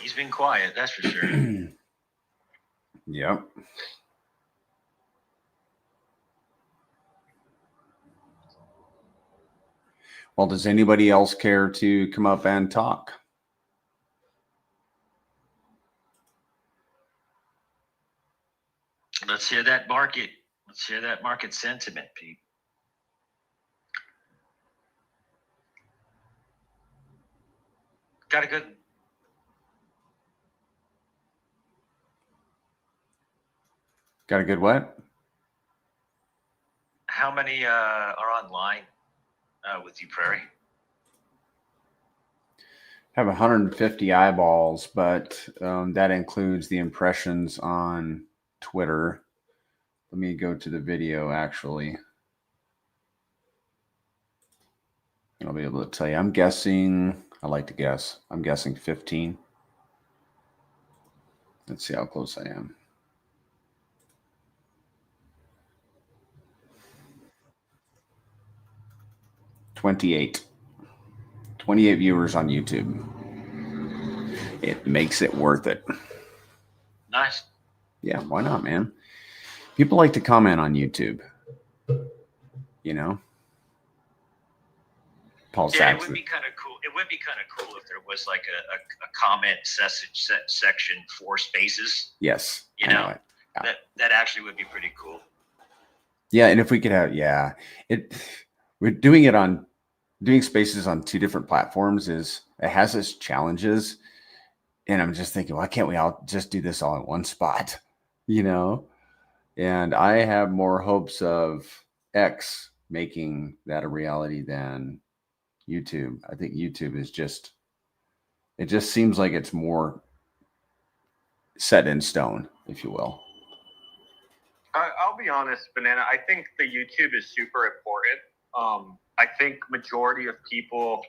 He's been quiet, that's for sure. Yep. Well, does anybody else care to come up and talk? Let's hear that market. Let's hear that market sentiment, Pete. Got a good what? How many are online with you, Prairie? I have 150 eyeballs, but that includes the impressions on Twitter. Let me go to the video, actually. I'll be able to tell you. I'm guessing, I like to guess. I'm guessing 15. Let's see how close I am. 28 viewers on YouTube. It makes it worth it. Nice. Yeah, why not, man? People like to comment on YouTube. Paul Yeah, Saxon. it would be kind of cool. It would be kind of cool if there was like a comment section for spaces. Yes. Yeah. That actually would be pretty cool. Yeah, and if we could have, we're doing spaces on two different platforms it has its challenges. And I'm just thinking, why can't we all just do this all in one spot? And I have more hopes of X making that a reality than YouTube. I think YouTube is it just seems like it's more set in stone, if you will. I'll be honest, Banana. I think the YouTube is super important. I think majority of people,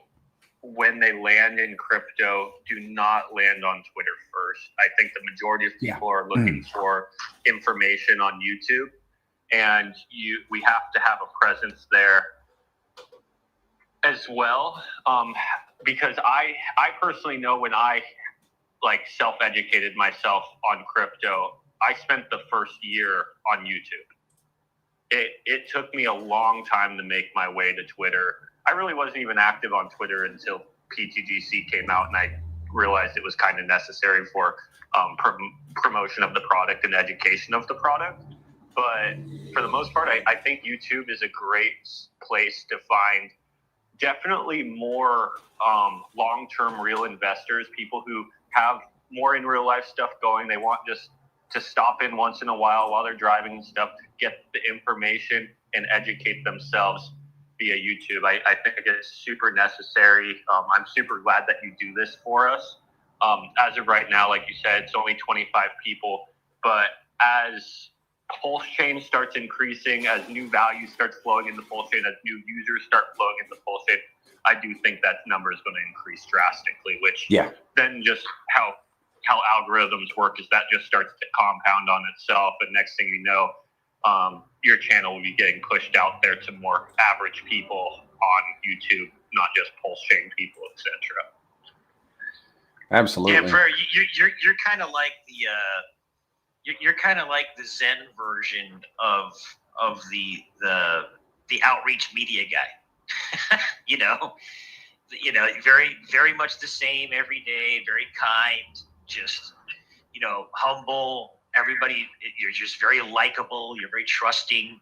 when they land in crypto, do not land on Twitter first. I think the majority of people are looking for information on YouTube, and we have to have a presence there as well. Because I personally know when I self-educated myself on crypto, I spent the first year on YouTube. It took me a long time to make my way to Twitter. I really wasn't even active on Twitter until PTGC came out, and I realized it was kind of necessary for promotion of the product and education of the product. But for the most part, I think YouTube is a great place to find definitely more long-term real investors, people who have more in real life stuff going. They want just to stop in once in a while they're driving and stuff, get the information and educate themselves via YouTube. I think it's super necessary. I'm super glad that you do this for us. As of right now, like you said, it's only 25 people, but as Pulse Chain starts increasing, as new value starts flowing into Pulse Chain, as new users start flowing into Pulse Chain, I do think that number is going to increase drastically, which Yeah. then just how algorithms work is that just starts to compound on itself. And next thing you know, your channel will be getting pushed out there to more average people on YouTube, not just pulse chain people, etc. Absolutely. Yeah, Prairie, you're kind of like you're kind of like the Zen version of the outreach media guy. you know, very very much the same every day, very kind, just humble. Everybody, you're just very likable. You're very trusting.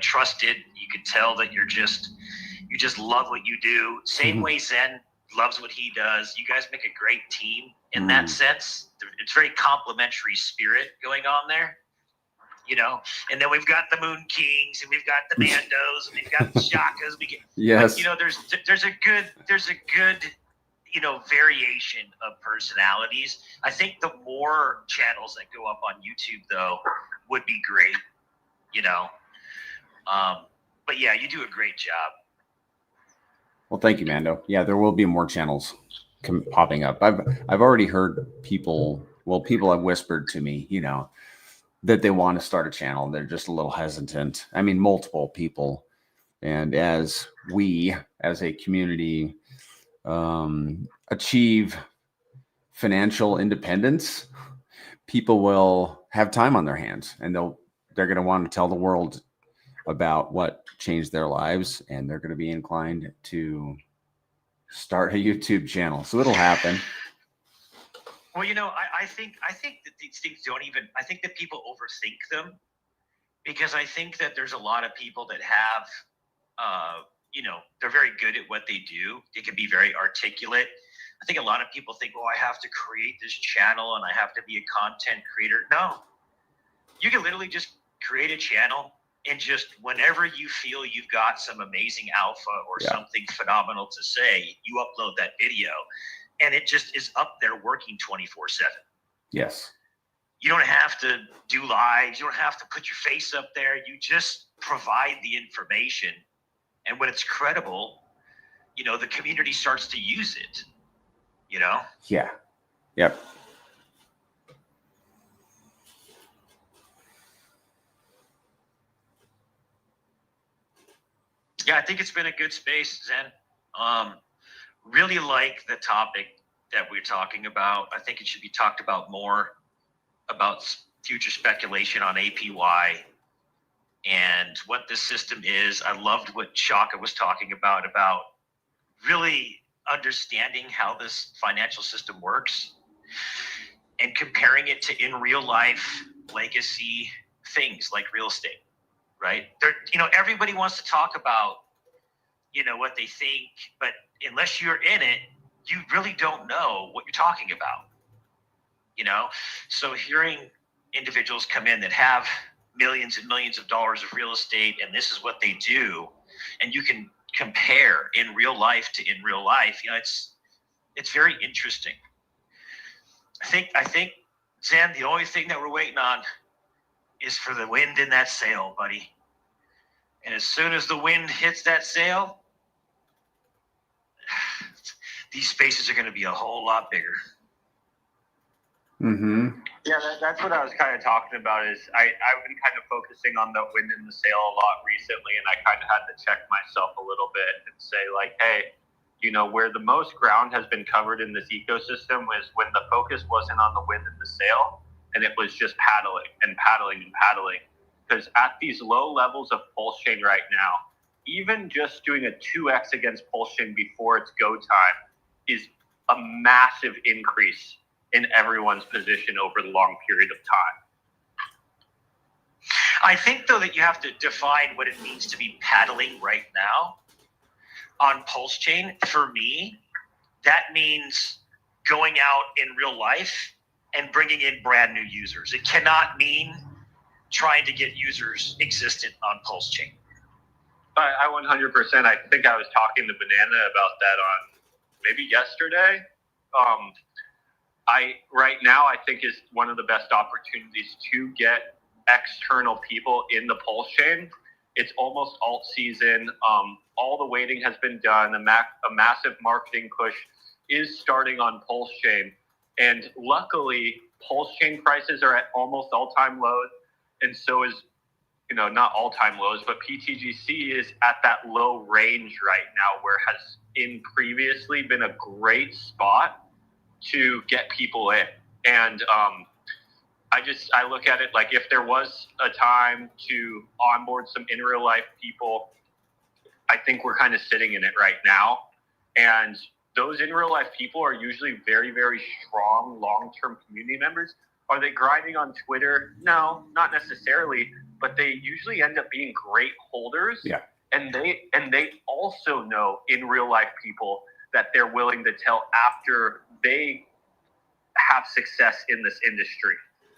Trusted. You can tell that you just love what you do. Same way Zen loves what he does. You guys make a great team in that sense. It's very complimentary spirit going on there. And then we've got the Moon Kings, and we've got the Mandos, and we've got the Shakas. Yes. But, there's a good variation of personalities. I think the more channels that go up on YouTube though would be great. But yeah, you do a great job. Well, thank you, Mando. Yeah, there will be more channels popping up. I've already heard people have whispered to me, that they want to start a channel. They're just a little hesitant. I mean, multiple people. And as we, as a community, achieve financial independence, people will have time on their hands, and they're going to want to tell the world about what changed their lives, and they're going to be inclined to start a YouTube channel. So it'll happen. Well, I think that these things I think that people overthink them, because I think that there's a lot of people that have, they're very good at what they do. They can be very articulate. I think a lot of people think, I have to create this channel and I have to be a content creator. No, you can literally just create a channel, and just whenever you feel you've got some amazing alpha or something phenomenal to say, you upload that video, and it just is up there working 24/7. Yes. You don't have to do lives. You don't have to put your face up there. You just provide the information. And when it's credible, the community starts to use it, Yeah. Yep. Yeah, I think it's been a good space, Zen. Really like the topic that we're talking about. I think it should be talked about more, about future speculation on APY and what this system is. I loved what Shaka was talking about really understanding how this financial system works and comparing it to in real life legacy things like real estate, right? Everybody wants to talk about, what they think, but unless you're in it, you really don't know what you're talking about, So hearing individuals come in that have millions and millions of dollars of real estate, and this is what they do, and you can compare in real life to in real life, it's very interesting. I think Zen, the only thing that we're waiting on is for the wind in that sail, buddy. And as soon as the wind hits that sail, these spaces are going to be a whole lot bigger. Mm-hmm. Yeah, that's what I was kind of talking about. Is I've been kind of focusing on the wind in the sail a lot recently, and I kind of had to check myself a little bit and say, like, hey, where the most ground has been covered in this ecosystem was when the focus wasn't on the wind in the sail, and it was just paddling and paddling and paddling. Because at these low levels of pulse chain right now, even just doing a 2x against pulse chain before its go time is a massive increase in everyone's position over the long period of time. I think, though, that you have to define what it means to be paddling right now on pulse chain. For me, that means going out in real life and bringing in brand new users. It cannot mean trying to get users existent on pulse chain. I 100%. I think I was talking to Banana about that on maybe yesterday. Right now I think is one of the best opportunities to get external people in the pulse chain. It's almost alt season. all the waiting has been done. A massive marketing push is starting on Pulse Chain. And luckily, Pulse Chain prices are at almost all-time lows. And so is, not all-time lows, but PTGC is at that low range right now, where it has previously been a great spot to get people in. And I look at it like, if there was a time to onboard some in real life people, I think we're kind of sitting in it right now. And those in real life people are usually very, very strong long-term community members. Are they grinding on Twitter? No, not necessarily, but they usually end up being great holders. Yeah. And they also know in real life people that they're willing to tell after they have success in this industry.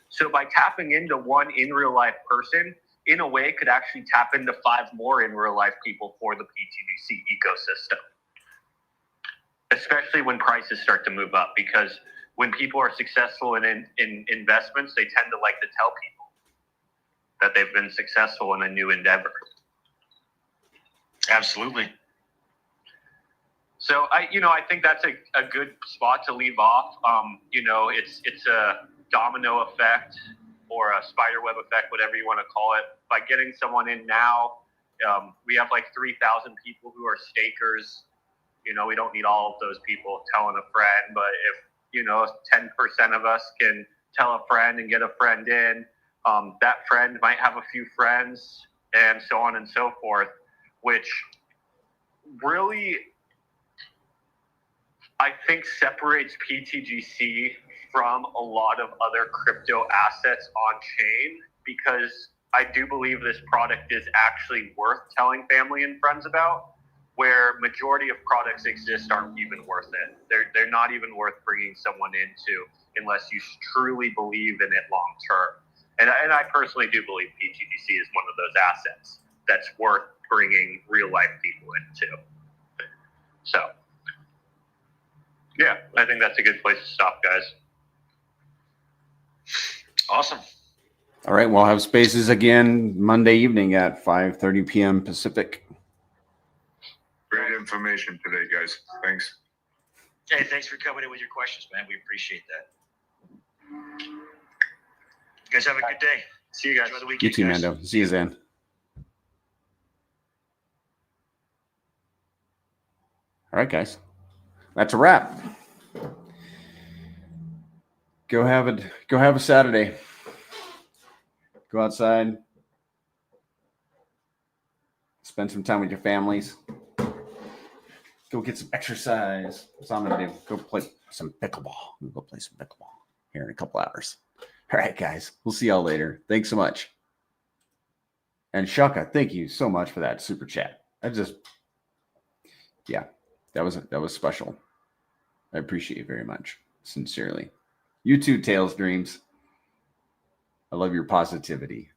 So by tapping into one in real life person, in a way, could actually tap into 5 more in real life people for the PTGC ecosystem. Especially when prices start to move up, because when people are successful in investments, they tend to like to tell people that they've been successful in a new endeavor. Absolutely. So I think that's a good spot to leave off. It's a domino effect or a spider web effect, whatever you want to call it. By getting someone in now, we have like 3,000 people who are stakers. We don't need all of those people telling a friend, but if 10% of us can tell a friend and get a friend in, that friend might have a few friends, and so on and so forth, which really, I think, separates PTGC from a lot of other crypto assets on chain, because I do believe this product is actually worth telling family and friends about, where majority of products exist aren't even worth it. They're not even worth bringing someone into unless you truly believe in it long term. And I personally do believe PTGC is one of those assets that's worth bringing real life people into. So, yeah, I think that's a good place to stop, guys. Awesome. All right, we'll have spaces again Monday evening at 5:30 p.m. Pacific. Great information today, guys. Thanks. Hey, thanks for coming in with your questions, man. We appreciate that. You guys have a good day. See you guys. Enjoy the weekend, You too, guys. Mando. See you then. All right, guys. That's a wrap. Go have a Saturday. Go outside. Spend some time with your families. Go get some exercise. That's all I'm going to do. Go play some pickleball. We'll go play some pickleball here in a couple hours. All right, guys. We'll see y'all later. Thanks so much. And Shaka, thank you so much for that super chat. That was special. I appreciate it very much. Sincerely. You too, Tails Dreams. I love your positivity.